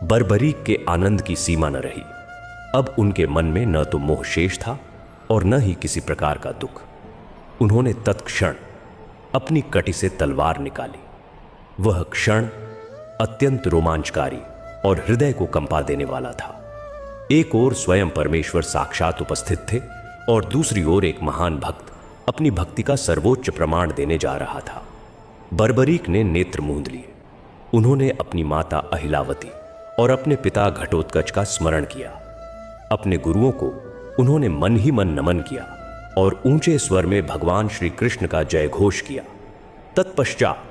बर्बरीक के आनंद की सीमा न रही। अब उनके मन में न तो मोह शेष था और न ही किसी प्रकार का दुख। उन्होंने तत्क्षण अपनी कटी से तलवार निकाली। वह क्षण अत्यंत रोमांचकारी और हृदय को कंपा देने वाला था। एक ओर स्वयं परमेश्वर साक्षात उपस्थित थे और दूसरी ओर एक महान भक्त अपनी भक्ति का सर्वोच्च प्रमाण देने जा रहा था। बर्बरीक ने नेत्र मूंद लिए। उन्होंने अपनी माता अहिलावती और अपने पिता घटोत्कच का स्मरण किया। अपने गुरुओं को उन्होंने मन ही मन नमन किया और ऊंचे स्वर में भगवान श्री कृष्ण का जय घोष किया। तत्पश्चात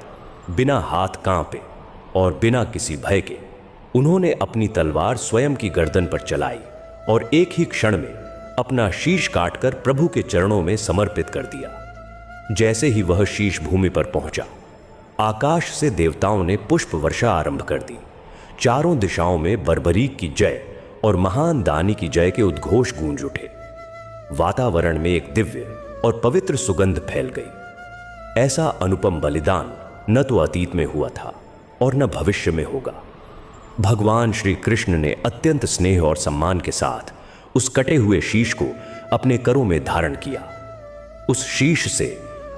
बिना हाथ कांपे और बिना किसी भय के उन्होंने अपनी तलवार स्वयं की गर्दन पर चलाई और एक ही क्षण में अपना शीश काटकर प्रभु के चरणों में समर्पित कर दिया। जैसे ही वह शीश भूमि पर पहुंचा, आकाश से देवताओं ने पुष्प वर्षा आरंभ कर दी। चारों दिशाओं में बर्बरीक की जय और महान दानी की जय के उद्घोष गूंज उठे। वातावरण में एक दिव्य और पवित्र सुगंध फैल गई। ऐसा अनुपम बलिदान न तो अतीत में हुआ था और न भविष्य में होगा। भगवान श्री कृष्ण ने अत्यंत स्नेह और सम्मान के साथ उस कटे हुए शीश को अपने करों में धारण किया। उस शीश से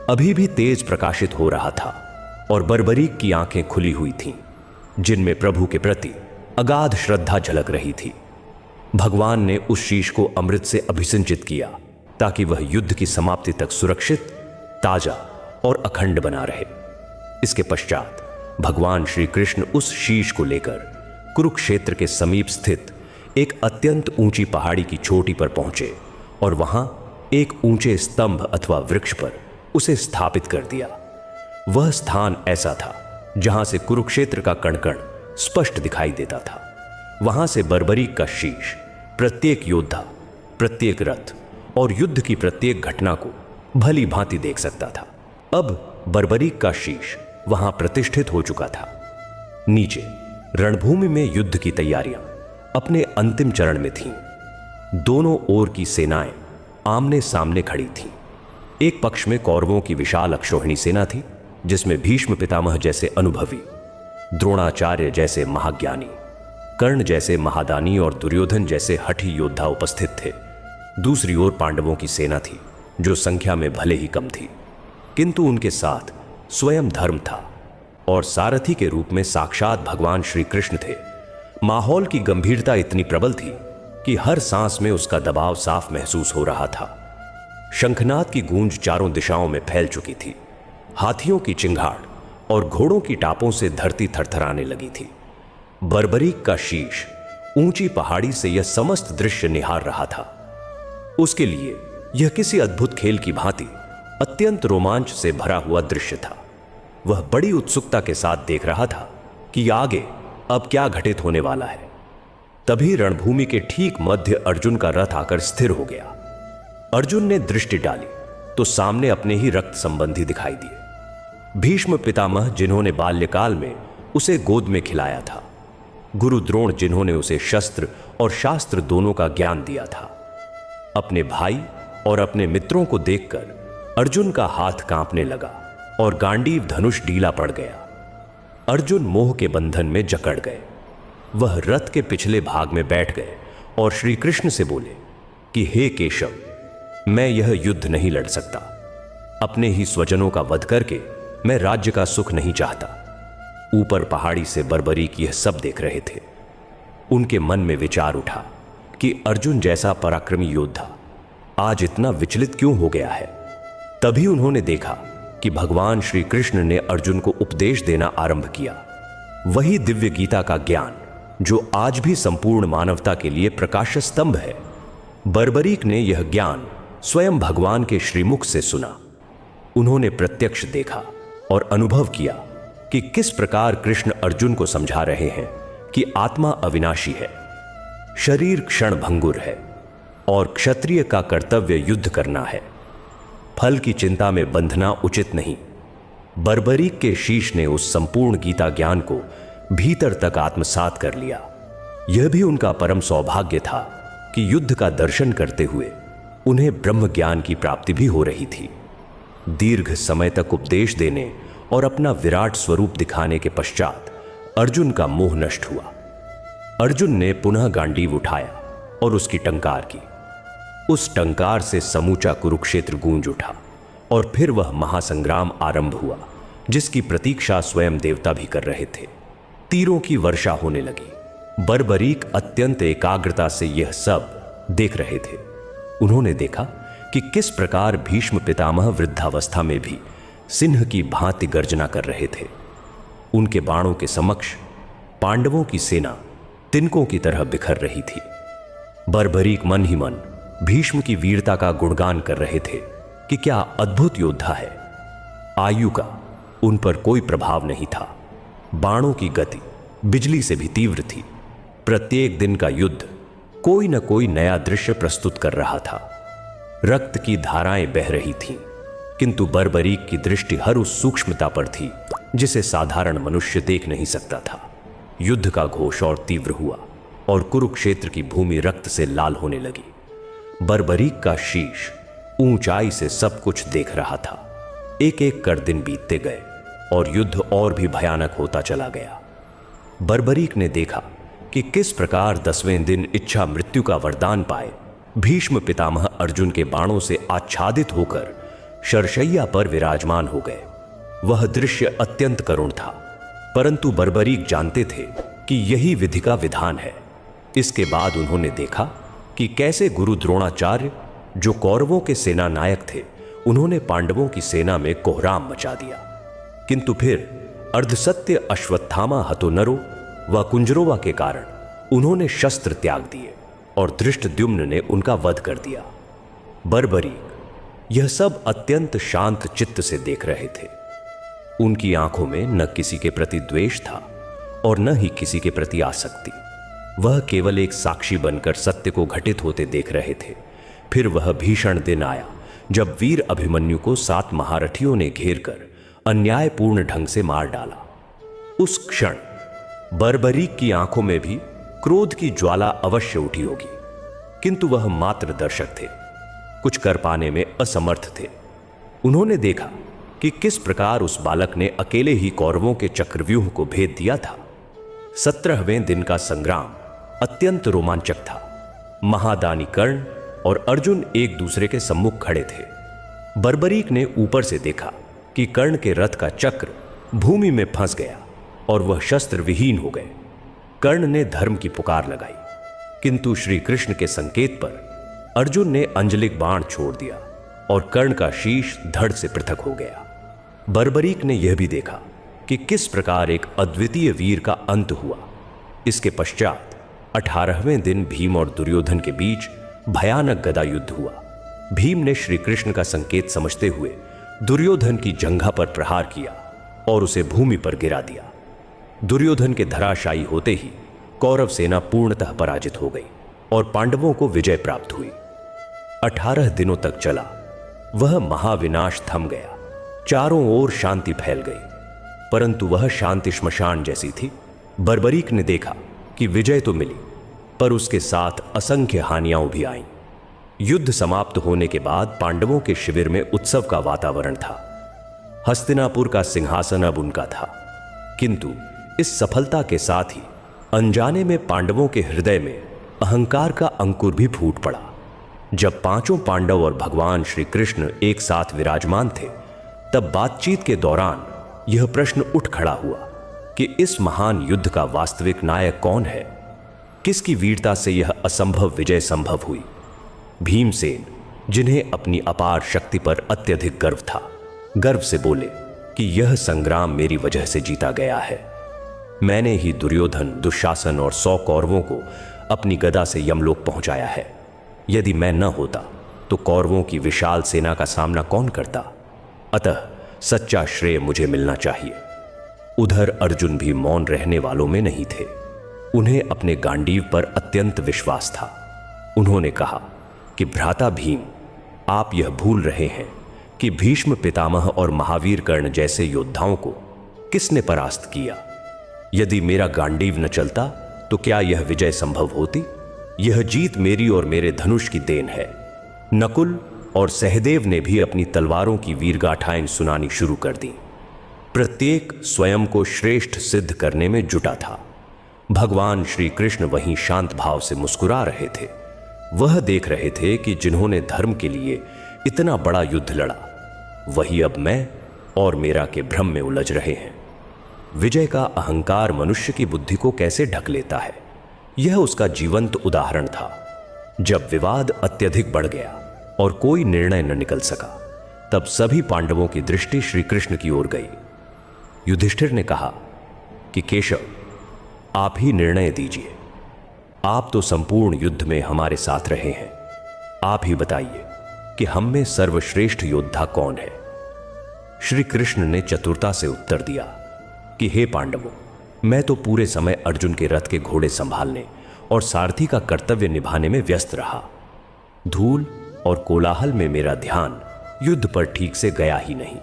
अभी भी तेज प्रकाशित हो रहा था और बर्बरीक की आंखें खुली हुई थीं, जिनमें प्रभु के प्रति अगाध श्रद्धा झलक रही थी। भगवान ने उस शीश को अमृत से अभिसिंचित किया ताकि वह युद्ध की समाप्ति तक सुरक्षित, ताजा और अखंड बना रहे। इसके पश्चात भगवान श्री कृष्ण उस शीश को लेकर कुरुक्षेत्र के समीप स्थित एक अत्यंत ऊंची पहाड़ी की चोटी पर पहुंचे और वहां एक ऊंचे स्तंभ अथवा वृक्ष पर उसे स्थापित कर दिया। वह स्थान ऐसा था जहां से कुरुक्षेत्र का कण-कण स्पष्ट दिखाई देता था। वहां से बर्बरीक का शीश प्रत्येक योद्धा, प्रत्येक रथ और युद्ध की प्रत्येक घटना को भली भांति देख सकता था। अब बर्बरीक का शीश वहां प्रतिष्ठित हो चुका था। नीचे रणभूमि में युद्ध की तैयारियां अपने अंतिम चरण में थीं। दोनों ओर की सेनाएं आमने सामने खड़ी थीं। एक पक्ष में कौरवों की विशाल अक्षौहिणी सेना थी, जिसमें भीष्म पितामह जैसे अनुभवी, द्रोणाचार्य जैसे महाज्ञानी, कर्ण जैसे महादानी और दुर्योधन जैसे हठी योद्धा उपस्थित थे। दूसरी ओर पांडवों की सेना थी, जो संख्या में भले ही कम थी, किंतु उनके साथ स्वयं धर्म था और सारथी के रूप में साक्षात भगवान श्री कृष्ण थे। माहौल की गंभीरता इतनी प्रबल थी कि हर सांस में उसका दबाव साफ महसूस हो रहा था। शंखनाद की गूंज चारों दिशाओं में फैल चुकी थी। हाथियों की चिंगाड़ और घोड़ों की टापों से धरती थरथराने लगी थी। बर्बरीक का शीश ऊंची पहाड़ी से यह समस्त दृश्य निहार रहा था। उसके लिए यह किसी अद्भुत खेल की भांति अत्यंत रोमांच से भरा हुआ दृश्य था। वह बड़ी उत्सुकता के साथ देख रहा था कि आगे अब क्या घटित होने वाला है। तभी रणभूमि के ठीक मध्य अर्जुन का रथ आकर स्थिर हो गया। अर्जुन ने दृष्टि डाली तो सामने अपने ही रक्त संबंधी दिखाई दिए, भीष्म पितामह जिन्होंने बाल्यकाल में उसे गोद में खिलाया था, गुरु द्रोण जिन्होंने उसे शस्त्र और शास्त्र दोनों का ज्ञान दिया था। अपने भाई और अपने मित्रों को देखकर अर्जुन का हाथ कांपने लगा और गांडीव धनुष ढीला पड़ गया। अर्जुन मोह के बंधन में जकड़ गए। वह रथ के पिछले भाग में बैठ गए और श्री कृष्ण से बोले कि हे केशव, मैं यह युद्ध नहीं लड़ सकता। अपने ही स्वजनों का वध करके मैं राज्य का सुख नहीं चाहता। ऊपर पहाड़ी से बर्बरीक यह सब देख रहे थे। उनके मन में विचार उठा कि अर्जुन जैसा पराक्रमी योद्धा आज इतना विचलित क्यों हो गया है। तभी उन्होंने देखा कि भगवान श्री कृष्ण ने अर्जुन को उपदेश देना आरंभ किया, वही दिव्य गीता का ज्ञान जो आज भी संपूर्ण मानवता के लिए प्रकाश स्तंभ है। बर्बरीक ने यह ज्ञान स्वयं भगवान के श्रीमुख से सुना। उन्होंने प्रत्यक्ष देखा और अनुभव किया कि किस प्रकार कृष्ण अर्जुन को समझा रहे हैं कि आत्मा अविनाशी है, शरीर क्षण भंगुर है और क्षत्रिय का कर्तव्य युद्ध करना है। फल की चिंता में बंधना उचित नहीं। बर्बरीक के शीश ने उस संपूर्ण गीता ज्ञान को भीतर तक आत्मसात कर लिया। यह भी उनका परम सौभाग्य था कि युद्ध का दर्शन करते हुए उन्हें ब्रह्म ज्ञान की प्राप्ति भी हो रही थी। दीर्घ समय तक उपदेश देने और अपना विराट स्वरूप दिखाने के पश्चात अर्जुन का मोह नष्ट हुआ। अर्जुन ने पुनः गांडीव उठाया और उसकी टंकार की। उस टंकार से समूचा कुरुक्षेत्र गूंज उठा और फिर वह महासंग्राम आरंभ हुआ जिसकी प्रतीक्षा स्वयं देवता भी कर रहे थे। तीरों की वर्षा होने लगी। बर्बरीक अत्यंत एकाग्रता से यह सब देख रहे थे। उन्होंने देखा कि किस प्रकार भीष्म पितामह वृद्धावस्था में भी सिंह की भांति गर्जना कर रहे थे। उनके बाणों के समक्ष पांडवों की सेना तिनकों की तरह बिखर रही थी। बर्बरीक मन ही मन भीष्म की वीरता का गुणगान कर रहे थे कि क्या अद्भुत योद्धा है। आयु का उन पर कोई प्रभाव नहीं था। बाणों की गति बिजली से भी तीव्र थी। प्रत्येक दिन का युद्ध कोई न कोई नया दृश्य प्रस्तुत कर रहा था। रक्त की धाराएं बह रही थीं, किंतु बर्बरीक की दृष्टि हर उस सूक्ष्मता पर थी जिसे साधारण मनुष्य देख नहीं सकता था। युद्ध का घोष और तीव्र हुआ और कुरुक्षेत्र की भूमि रक्त से लाल होने लगी। बर्बरीक का शीश ऊंचाई से सब कुछ देख रहा था। एक एक कर दिन बीतते गए और युद्ध और भी भयानक होता चला गया। बर्बरीक ने देखा कि किस प्रकार 10वें दिन इच्छा मृत्यु का वरदान पाए भीष्म पितामह अर्जुन के बाणों से आच्छादित होकर शरशैया पर विराजमान हो गए। वह दृश्य अत्यंत करुण था, परंतु बर्बरीक जानते थे कि यही विधि का विधान है। इसके बाद उन्होंने देखा कि कैसे गुरु द्रोणाचार्य, जो कौरवों के सेना नायक थे, उन्होंने पांडवों की सेना में कोहराम मचा दिया। किंतु फिर अर्धसत्य अश्वत्थामा हतोनरो व कुंजरोवा के कारण उन्होंने शस्त्र त्याग दिए और धृष्टद्युम्न ने उनका वध कर दिया। बर्बरीक यह सब अत्यंत शांत चित्त से देख रहे थे। उनकी आंखों में न किसी के प्रति द्वेष था और न ही किसी के प्रति आसक्ति। वह केवल एक साक्षी बनकर सत्य को घटित होते देख रहे थे। फिर वह भीषण दिन आया जब वीर अभिमन्यु को 7 महारथियों ने घेर कर अन्यायपूर्ण ढंग से मार डाला। उस क्षण बर्बरीक की आंखों में भी क्रोध की ज्वाला अवश्य उठी होगी, किंतु वह मात्र दर्शक थे, कुछ कर पाने में असमर्थ थे। उन्होंने देखा कि किस प्रकार उस बालक ने अकेले ही कौरवों के चक्रव्यूह को भेद दिया था। 17वें दिन का संग्राम अत्यंत रोमांचक था। महादानी कर्ण और अर्जुन एक दूसरे के सम्मुख खड़े थे। बर्बरीक ने ऊपर से देखा कि कर्ण के रथ का चक्र भूमि में फंस गया और वह शस्त्र विहीन हो गए। कर्ण ने धर्म की पुकार लगाई, किंतु श्री कृष्ण के संकेत पर अर्जुन ने अंजलिक बाण छोड़ दिया और कर्ण का शीश धड़ से पृथक हो गया। बर्बरीक ने यह भी देखा कि किस प्रकार एक अद्वितीय वीर का अंत हुआ। इसके पश्चात 18वें दिन भीम और दुर्योधन के बीच भयानक गदा युद्ध हुआ। भीम ने श्री कृष्ण का संकेत समझते हुए दुर्योधन की जंघा पर प्रहार किया और उसे भूमि पर गिरा दिया। दुर्योधन के धराशायी होते ही कौरव सेना पूर्णतः पराजित हो गई और पांडवों को विजय प्राप्त हुई। 18 दिनों तक चला वह महाविनाश थम गया। चारों ओर शांति फैल गई, परंतु वह शांति श्मशान जैसी थी। बर्बरीक ने देखा कि विजय तो मिली, पर उसके साथ असंख्य हानियां भी आईं। युद्ध समाप्त होने के बाद पांडवों के शिविर में उत्सव का वातावरण था। हस्तिनापुर का सिंहासन अब उनका था, किंतु इस सफलता के साथ ही अनजाने में पांडवों के हृदय में अहंकार का अंकुर भी फूट पड़ा। जब पांचों पांडव और भगवान श्री कृष्ण एक साथ विराजमान थे, तब बातचीत के दौरान यह प्रश्न उठ खड़ा हुआ कि इस महान युद्ध का वास्तविक नायक कौन है? किसकी वीरता से यह असंभव विजय संभव हुई? भीमसेन, जिन्हें अपनी अपार शक्ति पर अत्यधिक गर्व था, गर्व से बोले कि यह संग्राम मेरी वजह से जीता गया है। मैंने ही दुर्योधन, दुशासन और 100 कौरवों को अपनी गदा से यमलोक पहुंचाया है। यदि मैं न होता तो कौरवों की विशाल सेना का सामना कौन करता? अतः सच्चा श्रेय मुझे मिलना चाहिए। उधर अर्जुन भी मौन रहने वालों में नहीं थे। उन्हें अपने गांडीव पर अत्यंत विश्वास था। उन्होंने कहा कि भ्राता भीम, आप यह भूल रहे हैं कि भीष्म पितामह और महावीर कर्ण जैसे योद्धाओं को किसने परास्त किया? यदि मेरा गांडीव न चलता तो क्या यह विजय संभव होती? यह जीत मेरी और मेरे धनुष की देन है। नकुल और सहदेव ने भी अपनी तलवारों की वीरगाथाएं सुनानी शुरू कर दी। प्रत्येक स्वयं को श्रेष्ठ सिद्ध करने में जुटा था। भगवान श्री कृष्ण वहीं शांत भाव से मुस्कुरा रहे थे। वह देख रहे थे कि जिन्होंने धर्म के लिए इतना बड़ा युद्ध लड़ा, वही अब मैं और मेरा के भ्रम में उलझ रहे हैं। विजय का अहंकार मनुष्य की बुद्धि को कैसे ढक लेता है, यह उसका जीवंत उदाहरण था। जब विवाद अत्यधिक बढ़ गया और कोई निर्णय न निकल सका, तब सभी पांडवों की दृष्टि श्री कृष्ण की ओर गई। युधिष्ठिर ने कहा कि केशव, आप ही निर्णय दीजिए। आप तो संपूर्ण युद्ध में हमारे साथ रहे हैं। आप ही बताइए कि हम में सर्वश्रेष्ठ योद्धा कौन है? श्री कृष्ण ने चतुरता से उत्तर दिया कि हे पांडवों, मैं तो पूरे समय अर्जुन के रथ के घोड़े संभालने और सारथी का कर्तव्य निभाने में व्यस्त रहा। धूल और कोलाहल में मेरा ध्यान युद्ध पर ठीक से गया ही नहीं।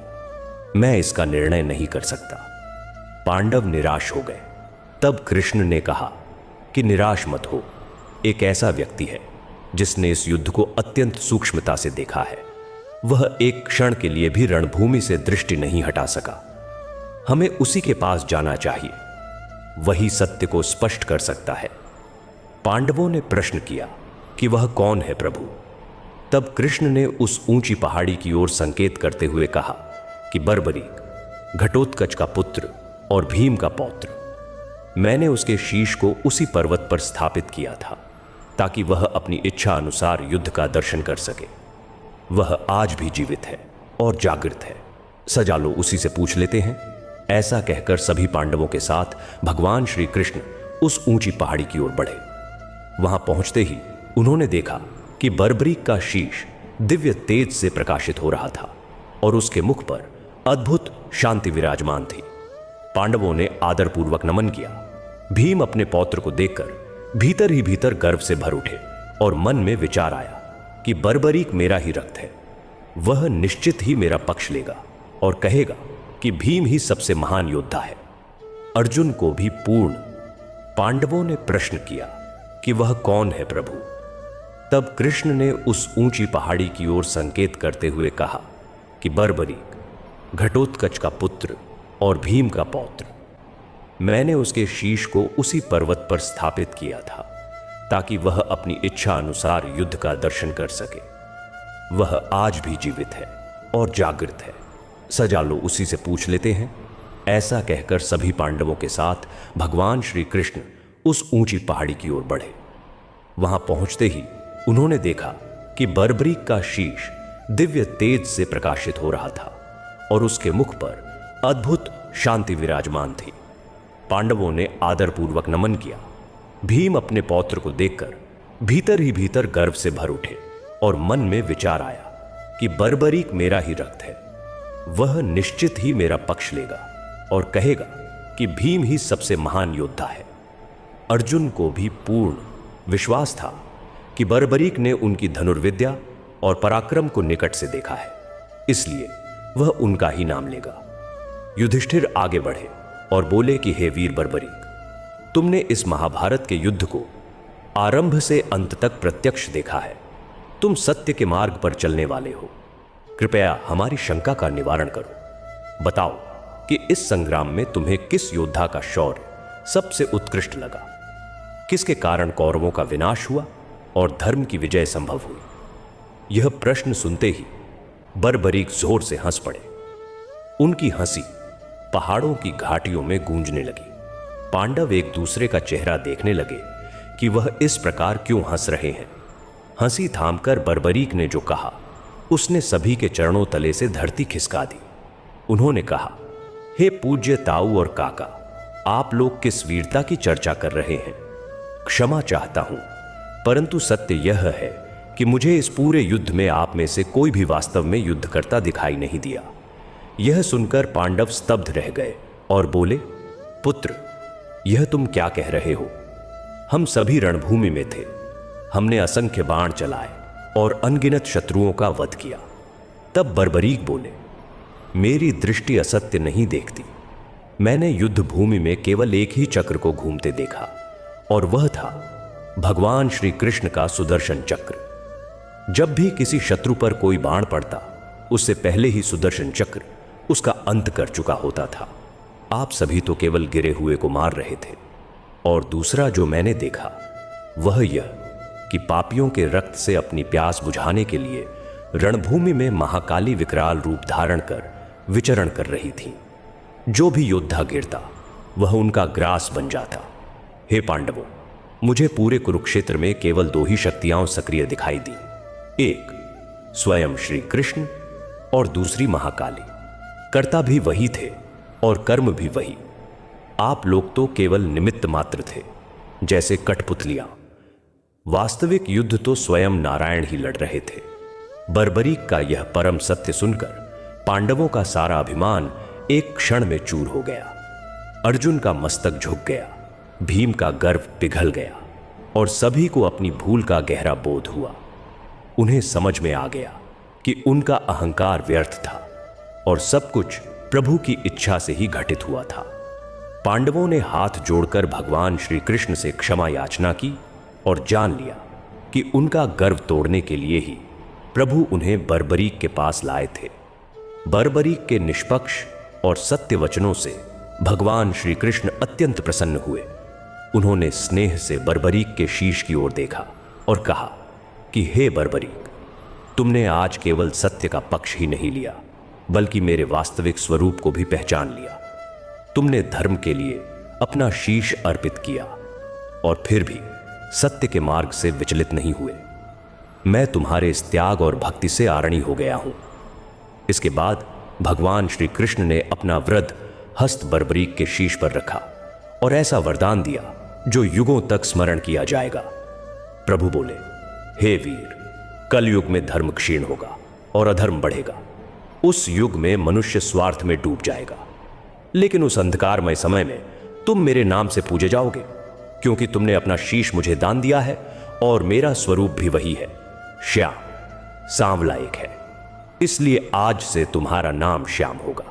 मैं इसका निर्णय नहीं कर सकता। पांडव निराश हो गए। तब कृष्ण ने कहा कि निराश मत हो। एक ऐसा व्यक्ति है जिसने इस युद्ध को अत्यंत सूक्ष्मता से देखा है। वह एक क्षण के लिए भी रणभूमि से दृष्टि नहीं हटा सका। हमें उसी के पास जाना चाहिए। वही सत्य को स्पष्ट कर सकता है। पांडवों ने प्रश्न किया कि वह कौन है प्रभु? तब कृष्ण ने उस ऊंची पहाड़ी की ओर संकेत करते हुए कहा कि बर्बरीक, घटोत्कच का पुत्र और भीम का पौत्र। मैंने उसके शीश को उसी पर्वत पर स्थापित किया था ताकि वह अपनी इच्छा अनुसार युद्ध का दर्शन कर सके। वह आज भी जीवित है और जागृत है। सजा लो, उसी से पूछ लेते हैं। ऐसा कहकर सभी पांडवों के साथ भगवान श्री कृष्ण उस ऊंची पहाड़ी की ओर बढ़े। वहां पहुंचते ही उन्होंने देखा कि बर्बरीक का शीश दिव्य तेज से प्रकाशित हो रहा था और उसके मुख पर अद्भुत शांति विराजमान थी। पांडवों ने आदरपूर्वक नमन किया। भीम अपने पौत्र को देखकर भीतर ही भीतर गर्व से भर उठे और मन में विचार आया कि बर्बरीक मेरा ही रक्त है। वह निश्चित ही मेरा पक्ष लेगा और कहेगा कि भीम ही सबसे महान योद्धा है। अर्जुन को भी पूर्ण। पांडवों ने प्रश्न किया कि वह कौन है प्रभु? तब कृष्ण ने उस ऊंची पहाड़ी की ओर संकेत करते हुए कहा कि बर्बरीक, घटोत्कच का पुत्र और भीम का पौत्र। मैंने उसके शीश को उसी पर्वत पर स्थापित किया था ताकि वह अपनी इच्छा अनुसार युद्ध का दर्शन कर सके। वह आज भी जीवित है और जागृत है। सजा लो, उसी से पूछ लेते हैं। ऐसा कहकर सभी पांडवों के साथ भगवान श्री कृष्ण उस ऊंची पहाड़ी की ओर बढ़े। वहां पहुंचते ही उन्होंने देखा कि बर्बरीक का शीश दिव्य तेज से प्रकाशित हो रहा था और उसके मुख पर अद्भुत शांति विराजमान थी। पांडवों ने आदरपूर्वक नमन किया। भीम अपने पौत्र को देखकर भीतर ही भीतर गर्व से भर उठे और मन में विचार आया कि बर्बरीक मेरा ही रक्त है, वह निश्चित ही मेरा पक्ष लेगा और कहेगा कि भीम ही सबसे महान योद्धा है। अर्जुन को भी पूर्ण विश्वास था कि बर्बरीक ने उनकी धनुर्विद्या और पराक्रम को निकट से देखा है, इसलिए वह उनका ही नाम लेगा। युधिष्ठिर आगे बढ़े और बोले कि हे वीर बर्बरीक, तुमने इस महाभारत के युद्ध को आरंभ से अंत तक प्रत्यक्ष देखा है। तुम सत्य के मार्ग पर चलने वाले हो। कृपया हमारी शंका का निवारण करो। बताओ कि इस संग्राम में तुम्हें किस योद्धा का शौर्य सबसे उत्कृष्ट लगा, किसके कारण कौरवों का विनाश हुआ और धर्म की विजय संभव हुई। यह प्रश्न सुनते ही बर्बरीक जोर से हंस पड़े। उनकी हंसी पहाड़ों की घाटियों में गूंजने लगी। पांडव एक दूसरे का चेहरा देखने लगे कि वह इस प्रकार क्यों हंस रहे हैं। हंसी थामकर बर्बरीक ने जो कहा उसने सभी के चरणों तले से धरती खिसका दी। उन्होंने कहा, हे पूज्य ताऊ और काका, आप लोग किस वीरता की चर्चा कर रहे हैं? क्षमा चाहता हूं, परंतु सत्य यह है कि मुझे इस पूरे युद्ध में आप में से कोई भी वास्तव में युद्ध करता दिखाई नहीं दिया। यह सुनकर पांडव स्तब्ध रह गए और बोले, पुत्र, यह तुम क्या कह रहे हो? हम सभी रणभूमि में थे। हमने असंख्य बाण चलाए और अनगिनत शत्रुओं का वध किया। तब बर्बरीक बोले, मेरी दृष्टि असत्य नहीं देखती। मैंने युद्ध भूमि में केवल एक ही चक्र को घूमते देखा और वह था भगवान श्री कृष्ण का सुदर्शन चक्र। जब भी किसी शत्रु पर कोई बाण पड़ता, उससे पहले ही सुदर्शन चक्र उसका अंत कर चुका होता था। आप सभी तो केवल गिरे हुए को मार रहे थे। और दूसरा जो मैंने देखा वह यह कि पापियों के रक्त से अपनी प्यास बुझाने के लिए रणभूमि में महाकाली विकराल रूप धारण कर विचरण कर रही थी। जो भी योद्धा गिरता वह उनका ग्रास बन जाता। हे पांडवों, मुझे पूरे कुरुक्षेत्र में केवल दो ही शक्तियां सक्रिय दिखाई दी, एक स्वयं श्री कृष्ण और दूसरी महाकाली। कर्ता भी वही थे और कर्म भी वही। आप लोग तो केवल निमित्त मात्र थे, जैसे कठपुतलियां। वास्तविक युद्ध तो स्वयं नारायण ही लड़ रहे थे। बर्बरीक का यह परम सत्य सुनकर पांडवों का सारा अभिमान एक क्षण में चूर हो गया। अर्जुन का मस्तक झुक गया, भीम का गर्व पिघल गया और सभी को अपनी भूल का गहरा बोध हुआ। उन्हें समझ में आ गया कि उनका अहंकार व्यर्थ था और सब कुछ प्रभु की इच्छा से ही घटित हुआ था। पांडवों ने हाथ जोड़कर भगवान श्री कृष्ण से क्षमा याचना की और जान लिया कि उनका गर्व तोड़ने के लिए ही प्रभु उन्हें बर्बरीक के पास लाए थे। बर्बरीक के निष्पक्ष और सत्य वचनों से भगवान श्री कृष्ण अत्यंत प्रसन्न हुए। उन्होंने स्नेह से बर्बरीक के शीश की ओर देखा और कहा कि हे बर्बरीक, तुमने आज केवल सत्य का पक्ष ही नहीं लिया, बल्कि मेरे वास्तविक स्वरूप को भी पहचान लिया। तुमने धर्म के लिए अपना शीश अर्पित किया और फिर भी सत्य के मार्ग से विचलित नहीं हुए। मैं तुम्हारे इस त्याग और भक्ति से आरणी हो गया हूं। इसके बाद भगवान श्री कृष्ण ने अपना वृद्ध हस्त बर्बरीक के शीश पर रखा और ऐसा वरदान दिया जो युगों तक स्मरण किया जाएगा। प्रभु बोले, हे वीर, कलयुग में धर्म क्षीण होगा और अधर्म बढ़ेगा। उस युग में मनुष्य स्वार्थ में डूब जाएगा, लेकिन उस अंधकारमय समय में तुम मेरे नाम से पूजे जाओगे, क्योंकि तुमने अपना शीश मुझे दान दिया है और मेरा स्वरूप भी वही है, श्याम, सांवला एक है। इसलिए आज से तुम्हारा नाम श्याम होगा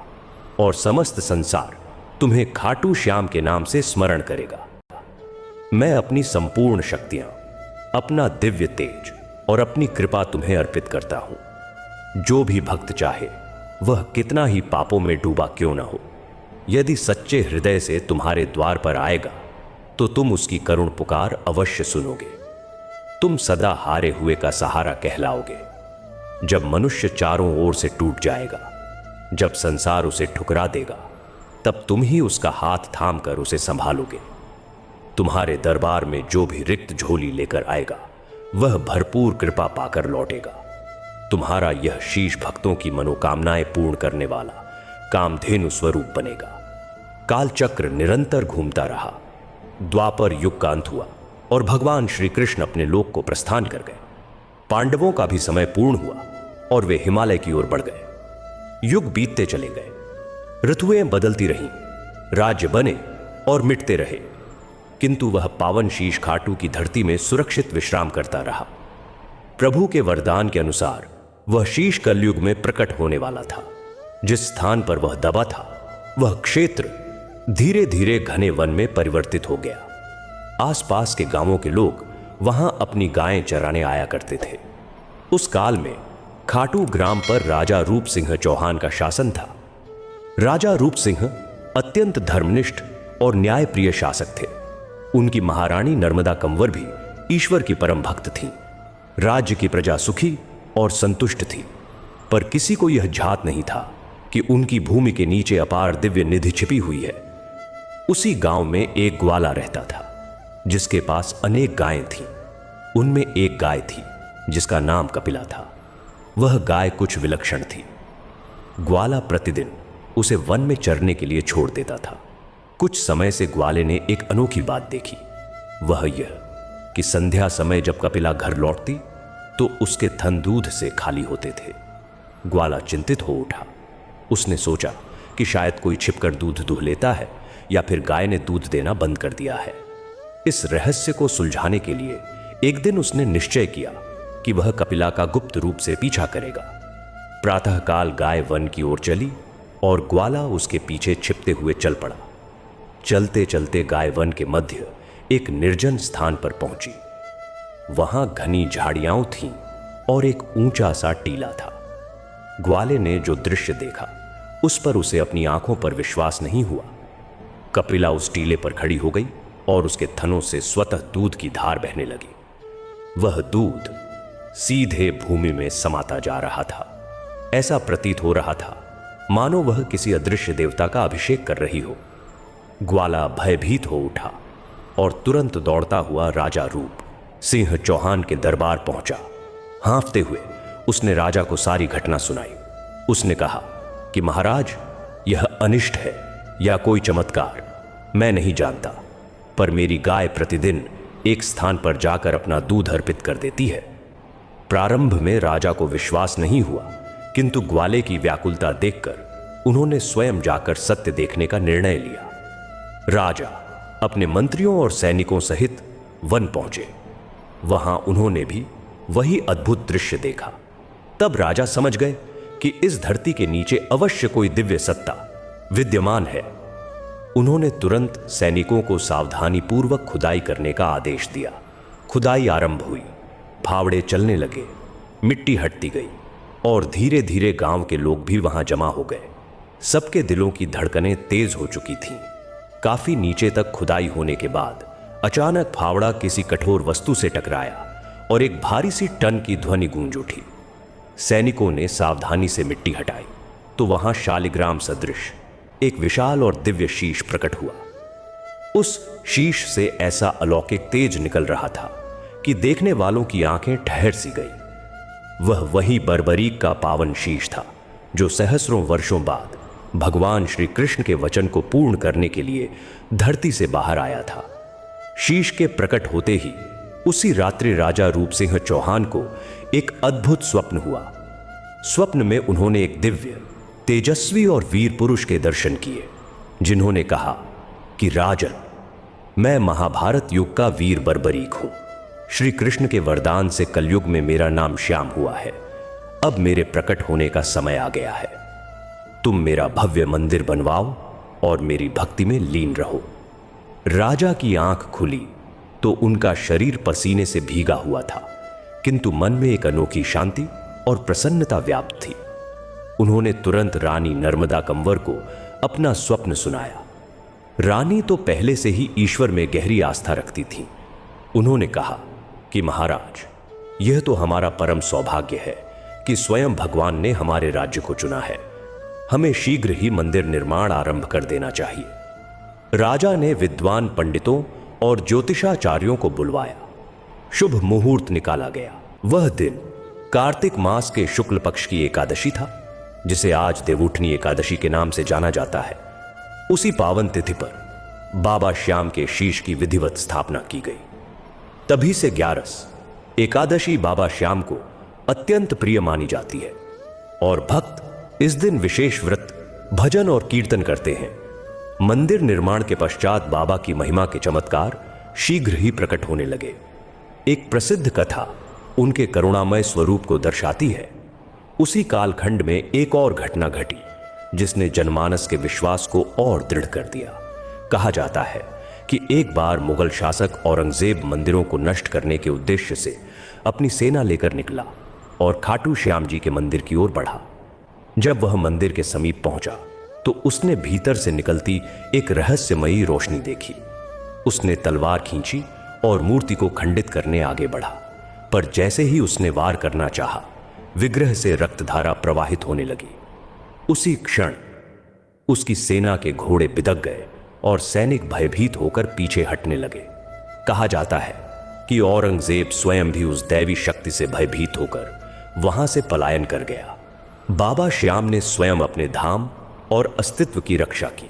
और समस्त संसार तुम्हें खाटू श्याम के नाम से स्मरण करेगा। मैं अपनी संपूर्ण शक्तियां, अपना दिव्य तेज और अपनी कृपा तुम्हें अर्पित करता हूं। जो भी भक्त चाहे वह कितना ही पापों में डूबा क्यों न हो, यदि सच्चे हृदय से तुम्हारे द्वार पर आएगा तो तुम उसकी करुण पुकार अवश्य सुनोगे। तुम सदा हारे हुए का सहारा कहलाओगे। जब मनुष्य चारों ओर से टूट जाएगा, जब संसार उसे ठुकरा देगा, तब तुम ही उसका हाथ थाम कर उसे संभालोगे। तुम्हारे दरबार में जो भी रिक्त झोली लेकर आएगा वह भरपूर कृपा पाकर लौटेगा। तुम्हारा यह शीश भक्तों की मनोकामनाएं पूर्ण करने वाला कामधेनु स्वरूप बनेगा। कालचक्र निरंतर घूमता रहा। द्वापर युग का अंत हुआ और भगवान श्री कृष्ण अपने लोक को प्रस्थान कर गए। पांडवों का भी समय पूर्ण हुआ और वे हिमालय की ओर बढ़ गए। युग बीतते चले गए, ऋतुएं बदलती रहीं, राज्य बने और मिटते रहे, किंतु वह पावन शीश खाटू की धरती में सुरक्षित विश्राम करता रहा। प्रभु के वरदान के अनुसार वह शीश कलयुग में प्रकट होने वाला था। जिस स्थान पर वह दबा था, वह क्षेत्र धीरे धीरे घने वन में परिवर्तित हो गया। आसपास के गांवों के लोग वहां अपनी गायें चराने आया करते थे। उस काल में खाटू ग्राम पर राजा रूप सिंह चौहान का शासन था। राजा रूप सिंह अत्यंत धर्मनिष्ठ और न्यायप्रिय शासक थे। उनकी महारानी नर्मदा कंवर भी ईश्वर की परम भक्त थीं। राज्य की प्रजा सुखी और संतुष्ट थी, पर किसी को यह झात नहीं था कि उनकी भूमि के नीचे अपार दिव्य निधि छिपी हुई है। उसी गांव में एक ग्वाला रहता था, जिसके पास अनेक गायें थीं। उनमें एक गाय थी जिसका नाम कपिला था। वह गाय कुछ विलक्षण थी। ग्वाला प्रतिदिन उसे वन में चरने के लिए छोड़ देता था। कुछ समय से ग्वाले ने एक अनोखी बात देखी। वह यह कि संध्या समय जब कपिला घर लौटती तो उसके थन दूध से खाली होते थे। ग्वाला चिंतित हो उठा। उसने सोचा कि शायद कोई छिपकर दूध दूह लेता है या फिर गाय ने दूध देना बंद कर दिया है। इस रहस्य को सुलझाने के लिए एक दिन उसने निश्चय किया कि वह कपिला का गुप्त रूप से पीछा करेगा। प्रातःकाल गाय वन की ओर चली और ग्वाला उसके पीछे छिपते हुए चल पड़ा। चलते चलते गाय वन के मध्य एक निर्जन स्थान पर पहुंची। वहां घनी झाड़ियां थीं और एक ऊंचा सा टीला था। ग्वाले ने जो दृश्य देखा उस पर उसे अपनी आंखों पर विश्वास नहीं हुआ। कपिला उस टीले पर खड़ी हो गई और उसके थनों से स्वतः दूध की धार बहने लगी। वह दूध सीधे भूमि में समाता जा रहा था। ऐसा प्रतीत हो रहा था मानो वह किसी अदृश्य देवता का अभिषेक कर रही हो। ग्वाला भयभीत हो उठा और तुरंत दौड़ता हुआ राजा रूप सिंह चौहान के दरबार पहुंचा। हाँफते हुए उसने राजा को सारी घटना सुनाई। उसने कहा कि महाराज, यह अनिष्ट है या कोई चमत्कार मैं नहीं जानता, पर मेरी गाय प्रतिदिन एक स्थान पर जाकर अपना दूध अर्पित कर देती है। प्रारंभ में राजा को विश्वास नहीं हुआ, किंतु ग्वाले की व्याकुलता देखकर उन्होंने स्वयं जाकर सत्य देखने का निर्णय लिया। राजा अपने मंत्रियों और सैनिकों सहित वन पहुंचे। वहां उन्होंने भी वही अद्भुत दृश्य देखा। तब राजा समझ गए कि इस धरती के नीचे अवश्य कोई दिव्य सत्ता विद्यमान है। उन्होंने तुरंत सैनिकों को सावधानी पूर्वक खुदाई करने का आदेश दिया। खुदाई आरंभ हुई। फावड़े चलने लगे, मिट्टी हटती गई और धीरे धीरे गांव के लोग भी वहां जमा हो गए। सबके दिलों की धड़कनें तेज हो चुकी थीं। काफी नीचे तक खुदाई होने के बाद अचानक फावड़ा किसी कठोर वस्तु से टकराया और एक भारी सी टन की ध्वनि गूंज उठी। सैनिकों ने सावधानी से मिट्टी हटाई तो वहां शालिग्राम सदृश एक विशाल और दिव्य शीश प्रकट हुआ। उस शीश से ऐसा अलौकिक तेज निकल रहा था कि देखने वालों की आंखें ठहर सी गई। वह वही बर्बरीक का पावन शीश था जो सहस्रों वर्षों बाद भगवान श्री कृष्ण के वचन को पूर्ण करने के लिए धरती से बाहर आया था। शीश के प्रकट होते ही उसी रात्रि राजा रूप सिंह चौहान को एक अद्भुत स्वप्न हुआ। स्वप्न में उन्होंने एक दिव्य, तेजस्वी और वीर पुरुष के दर्शन किए, जिन्होंने कहा कि राजन, मैं महाभारत युग का वीर बर्बरीक हूं। श्री कृष्ण के वरदान से कलयुग में मेरा नाम श्याम हुआ है। अब मेरे प्रकट होने का समय आ गया है। तुम मेरा भव्य मंदिर बनवाओ और मेरी भक्ति में लीन रहो। राजा की आंख खुली तो उनका शरीर पसीने से भीगा हुआ था, किंतु मन में एक अनोखी शांति और प्रसन्नता व्याप्त थी। उन्होंने तुरंत रानी नर्मदा कंवर को अपना स्वप्न सुनाया। रानी तो पहले से ही ईश्वर में गहरी आस्था रखती थी। उन्होंने कहा कि महाराज, यह तो हमारा परम सौभाग्य है कि स्वयं भगवान ने हमारे राज्य को चुना है। हमें शीघ्र ही मंदिर निर्माण आरंभ कर देना चाहिए। राजा ने विद्वान पंडितों और ज्योतिषाचार्यों को बुलवाया। शुभ मुहूर्त निकाला गया। वह दिन कार्तिक मास के शुक्ल पक्ष की एकादशी था, जिसे आज देवउठनी एकादशी के नाम से जाना जाता है। उसी पावन तिथि पर बाबा श्याम के शीश की विधिवत स्थापना की गई। तभी से ग्यारस एकादशी बाबा श्याम को अत्यंत प्रिय मानी जाती है और भक्त इस दिन विशेष व्रत, भजन और कीर्तन करते हैं। मंदिर निर्माण के पश्चात बाबा की महिमा के चमत्कार शीघ्र ही प्रकट होने लगे। एक प्रसिद्ध कथा उनके करुणामय स्वरूप को दर्शाती है। उसी कालखंड में एक और घटना घटी जिसने जनमानस के विश्वास को और दृढ़ कर दिया। कहा जाता है कि एक बार मुगल शासक औरंगजेब मंदिरों को नष्ट करने के उद्देश्य से अपनी सेना लेकर निकला और खाटू श्याम जी के मंदिर की ओर बढ़ा। जब वह मंदिर के समीप पहुंचा तो उसने भीतर से निकलती एक रहस्यमयी रोशनी देखी। उसने तलवार खींची और मूर्ति को खंडित करने आगे बढ़ा, पर जैसे ही उसने वार करना चाहा, विग्रह से रक्तधारा प्रवाहित होने लगी। उसी क्षण उसकी सेना के घोड़े बिदक गए और सैनिक भयभीत होकर पीछे हटने लगे। कहा जाता है कि औरंगजेब स्वयं भी उस दैवी शक्ति से भयभीत होकर वहां से पलायन कर गया। बाबा श्याम ने स्वयं अपने धाम और अस्तित्व की रक्षा की।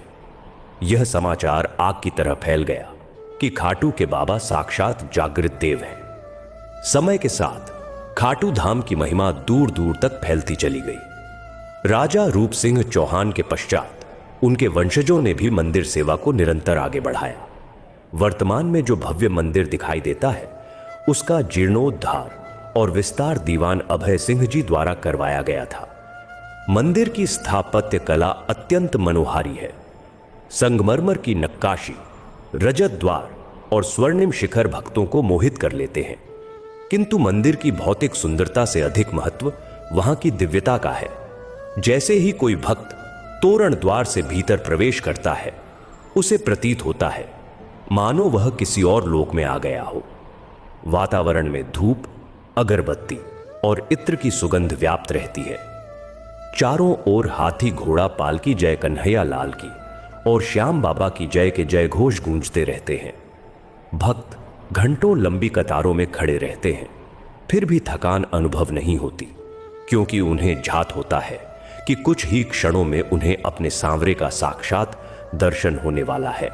यह समाचार आग की तरह फैल गया कि खाटू के बाबा साक्षात जागृत देव हैं। समय के साथ खाटू धाम की महिमा दूर दूर तक फैलती चली गई। राजा रूप सिंह चौहान के पश्चात उनके वंशजों ने भी मंदिर सेवा को निरंतर आगे बढ़ाया। वर्तमान में जो भव्य मंदिर दिखाई देता है उसका जीर्णोद्धार और विस्तार दीवान अभय सिंह जी द्वारा करवाया गया था। मंदिर की स्थापत्य कला अत्यंत मनोहारी है। संगमरमर की नक्काशी, रजत द्वार और स्वर्णिम शिखर भक्तों को मोहित कर लेते हैं, किंतु मंदिर की भौतिक सुंदरता से अधिक महत्व वहां की दिव्यता का है। जैसे ही कोई भक्त तोरण द्वार से भीतर प्रवेश करता है, उसे प्रतीत होता है मानो वह किसी और लोक में आ गया हो। वातावरण में धूप, अगरबत्ती और इत्र की सुगंध व्याप्त रहती है। चारों ओर हाथी घोड़ा पालकी जय कन्हैया लाल की और श्याम बाबा की जय के जय घोष गूंजते रहते हैं। भक्त घंटों लंबी कतारों में खड़े रहते हैं, फिर भी थकान अनुभव नहीं होती, क्योंकि उन्हें झात होता है कि कुछ ही क्षणों में उन्हें अपने सांवरे का साक्षात दर्शन होने वाला है।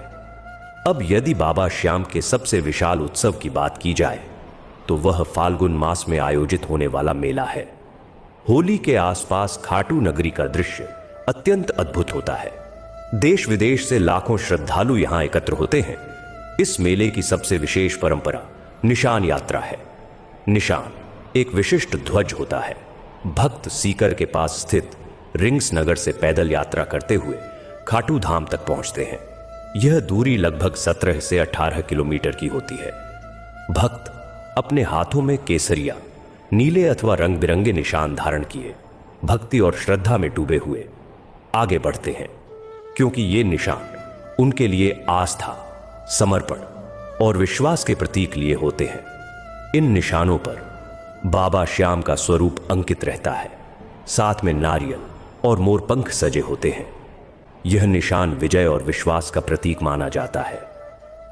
अब यदि बाबा श्याम के सबसे विशाल उत्सव की बात की जाए तो वह फाल्गुन मास में आयोजित होने वाला मेला है। होली के आसपास खाटू नगरी का दृश्य अत्यंत अद्भुत होता है। देश विदेश से लाखों श्रद्धालु यहां एकत्र होते हैं। इस मेले की सबसे विशेष परंपरा निशान यात्रा है। निशान एक विशिष्ट ध्वज होता है। भक्त सीकर के पास स्थित रिंग्स नगर से पैदल यात्रा करते हुए खाटू धाम तक पहुंचते हैं। यह दूरी लगभग 17 से 18 किलोमीटर की होती है। भक्त अपने हाथों में केसरिया, नीले अथवा रंग बिरंगे निशान धारण किए भक्ति और श्रद्धा में डूबे हुए आगे बढ़ते हैं, क्योंकि ये निशान उनके लिए आस्था, समर्पण और विश्वास के प्रतीक लिए होते हैं। इन निशानों पर बाबा श्याम का स्वरूप अंकित रहता है, साथ में नारियल और मोरपंख सजे होते हैं। यह निशान विजय और विश्वास का प्रतीक माना जाता है।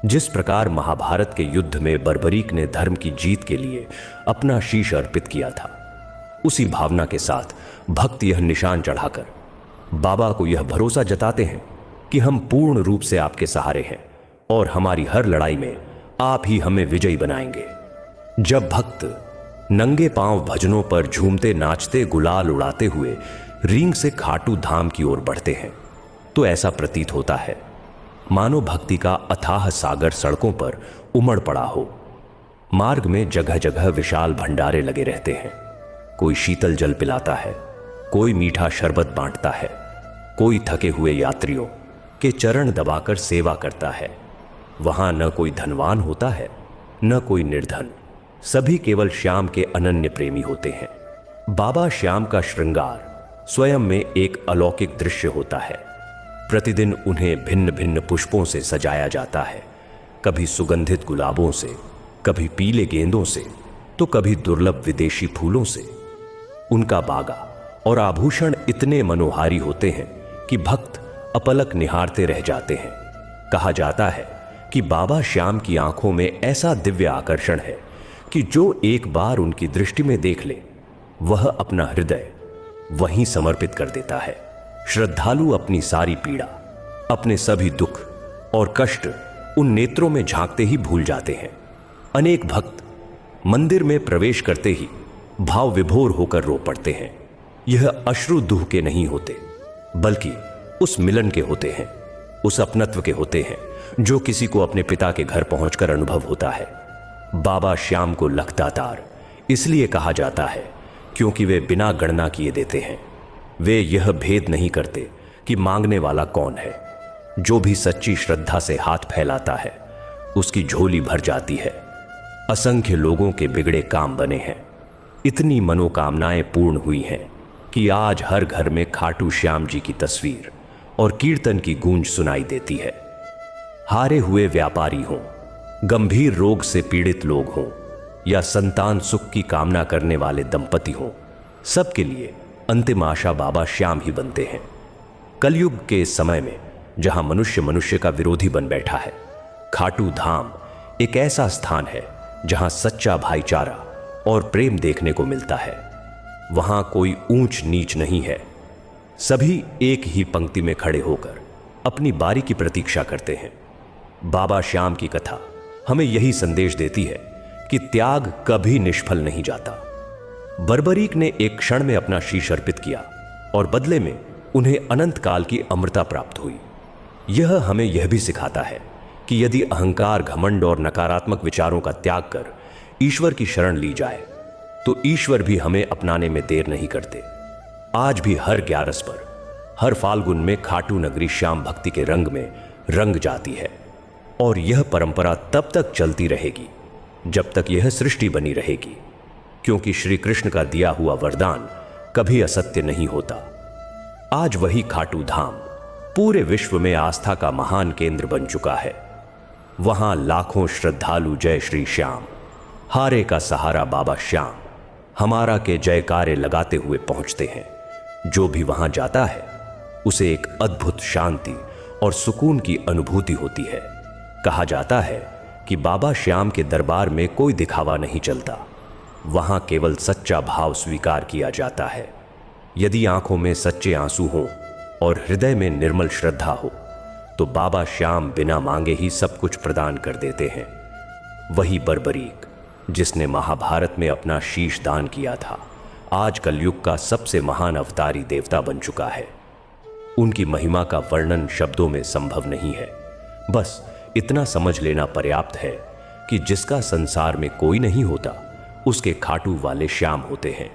जिस प्रकार महाभारत के युद्ध में बर्बरीक ने धर्म की जीत के लिए अपना शीश अर्पित किया था, उसी भावना के साथ भक्त यह निशान चढ़ाकर बाबा को यह भरोसा जताते हैं कि हम पूर्ण रूप से आपके सहारे हैं और हमारी हर लड़ाई में आप ही हमें विजयी बनाएंगे। जब भक्त नंगे पांव भजनों पर झूमते नाचते गुलाल उड़ाते हुए रींग से खाटू धाम की ओर बढ़ते हैं तो ऐसा प्रतीत होता है मानो भक्ति का अथाह सागर सड़कों पर उमड़ पड़ा हो। मार्ग में जगह जगह विशाल भंडारे लगे रहते हैं। कोई शीतल जल पिलाता है, कोई मीठा शरबत बांटता है, कोई थके हुए यात्रियों के चरण दबाकर सेवा करता है। वहां न कोई धनवान होता है, न कोई निर्धन, सभी केवल श्याम के अनन्य प्रेमी होते हैं। बाबा श्याम का श्रृंगार स्वयं में एक अलौकिक दृश्य होता है। प्रतिदिन उन्हें भिन्न भिन्न पुष्पों से सजाया जाता है, कभी सुगंधित गुलाबों से, कभी पीले गेंदों से, तो कभी दुर्लभ विदेशी फूलों से। उनका बागा और आभूषण इतने मनोहारी होते हैं कि भक्त अपलक निहारते रह जाते हैं। कहा जाता है कि बाबा श्याम की आंखों में ऐसा दिव्य आकर्षण है कि जो एक बार उनकी दृष्टि में देख ले, वह अपना हृदय वहीं समर्पित कर देता है। श्रद्धालु अपनी सारी पीड़ा, अपने सभी दुख और कष्ट उन नेत्रों में झांकते ही भूल जाते हैं। अनेक भक्त मंदिर में प्रवेश करते ही भाव विभोर होकर रो पड़ते हैं। यह अश्रु दुह के नहीं होते, बल्कि उस मिलन के होते हैं, उस अपनत्व के होते हैं जो किसी को अपने पिता के घर पहुंचकर अनुभव होता है। बाबा श्याम को लखदातार इसलिए कहा जाता है क्योंकि वे बिना गणना किए देते हैं। वे यह भेद नहीं करते कि मांगने वाला कौन है। जो भी सच्ची श्रद्धा से हाथ फैलाता है उसकी झोली भर जाती है। असंख्य लोगों के बिगड़े काम बने हैं। इतनी मनोकामनाएं पूर्ण हुई हैं कि आज हर घर में खाटू श्याम जी की तस्वीर और कीर्तन की गूंज सुनाई देती है। हारे हुए व्यापारी हों, गंभीर रोग से पीड़ित लोग हों या संतान सुख की कामना करने वाले दंपति हों, सबके लिए अंतिम आशा बाबा श्याम ही बनते हैं। कलयुग के इस समय में जहां मनुष्य मनुष्य का विरोधी बन बैठा है, खाटू धाम एक ऐसा स्थान है जहां सच्चा भाईचारा और प्रेम देखने को मिलता है। वहां कोई ऊंच नीच नहीं है। सभी एक ही पंक्ति में खड़े होकर अपनी बारी की प्रतीक्षा करते हैं। बाबा श्याम की कथा हमें यही संदेश देती है कि त्याग कभी निष्फल नहीं जाता। बर्बरीक ने एक क्षण में अपना शीश अर्पित किया और बदले में उन्हें अनंत काल की अमरता प्राप्त हुई। यह हमें यह भी सिखाता है कि यदि अहंकार, घमंड और नकारात्मक विचारों का त्याग कर ईश्वर की शरण ली जाए तो ईश्वर भी हमें अपनाने में देर नहीं करते। आज भी हर 11 पर, हर फाल्गुन में खाटू नगरी श्याम भक्ति के रंग में रंग जाती है और यह परंपरा तब तक चलती रहेगी जब तक यह सृष्टि बनी रहेगी, क्योंकि श्री कृष्ण का दिया हुआ वरदान कभी असत्य नहीं होता। आज वही खाटू धाम पूरे विश्व में आस्था का महान केंद्र बन चुका है। वहां लाखों श्रद्धालु जय श्री श्याम, हारे का सहारा बाबा श्याम, हमारा के जयकारे लगाते हुए पहुंचते हैं। जो भी वहां जाता है उसे एक अद्भुत शांति और सुकून की अनुभूति होती है। कहा जाता है कि बाबा श्याम के दरबार में कोई दिखावा नहीं चलता। वहां केवल सच्चा भाव स्वीकार किया जाता है। यदि आंखों में सच्चे आंसू हों और हृदय में निर्मल श्रद्धा हो तो बाबा श्याम बिना मांगे ही सब कुछ प्रदान कर देते हैं। वही बर्बरीक जिसने महाभारत में अपना शीश दान किया था, आज कलयुग का सबसे महान अवतारी देवता बन चुका है। उनकी महिमा का वर्णन शब्दों में संभव नहीं है। बस इतना समझ लेना पर्याप्त है कि जिसका संसार में कोई नहीं होता उसके खाटू वाले श्याम होते हैं।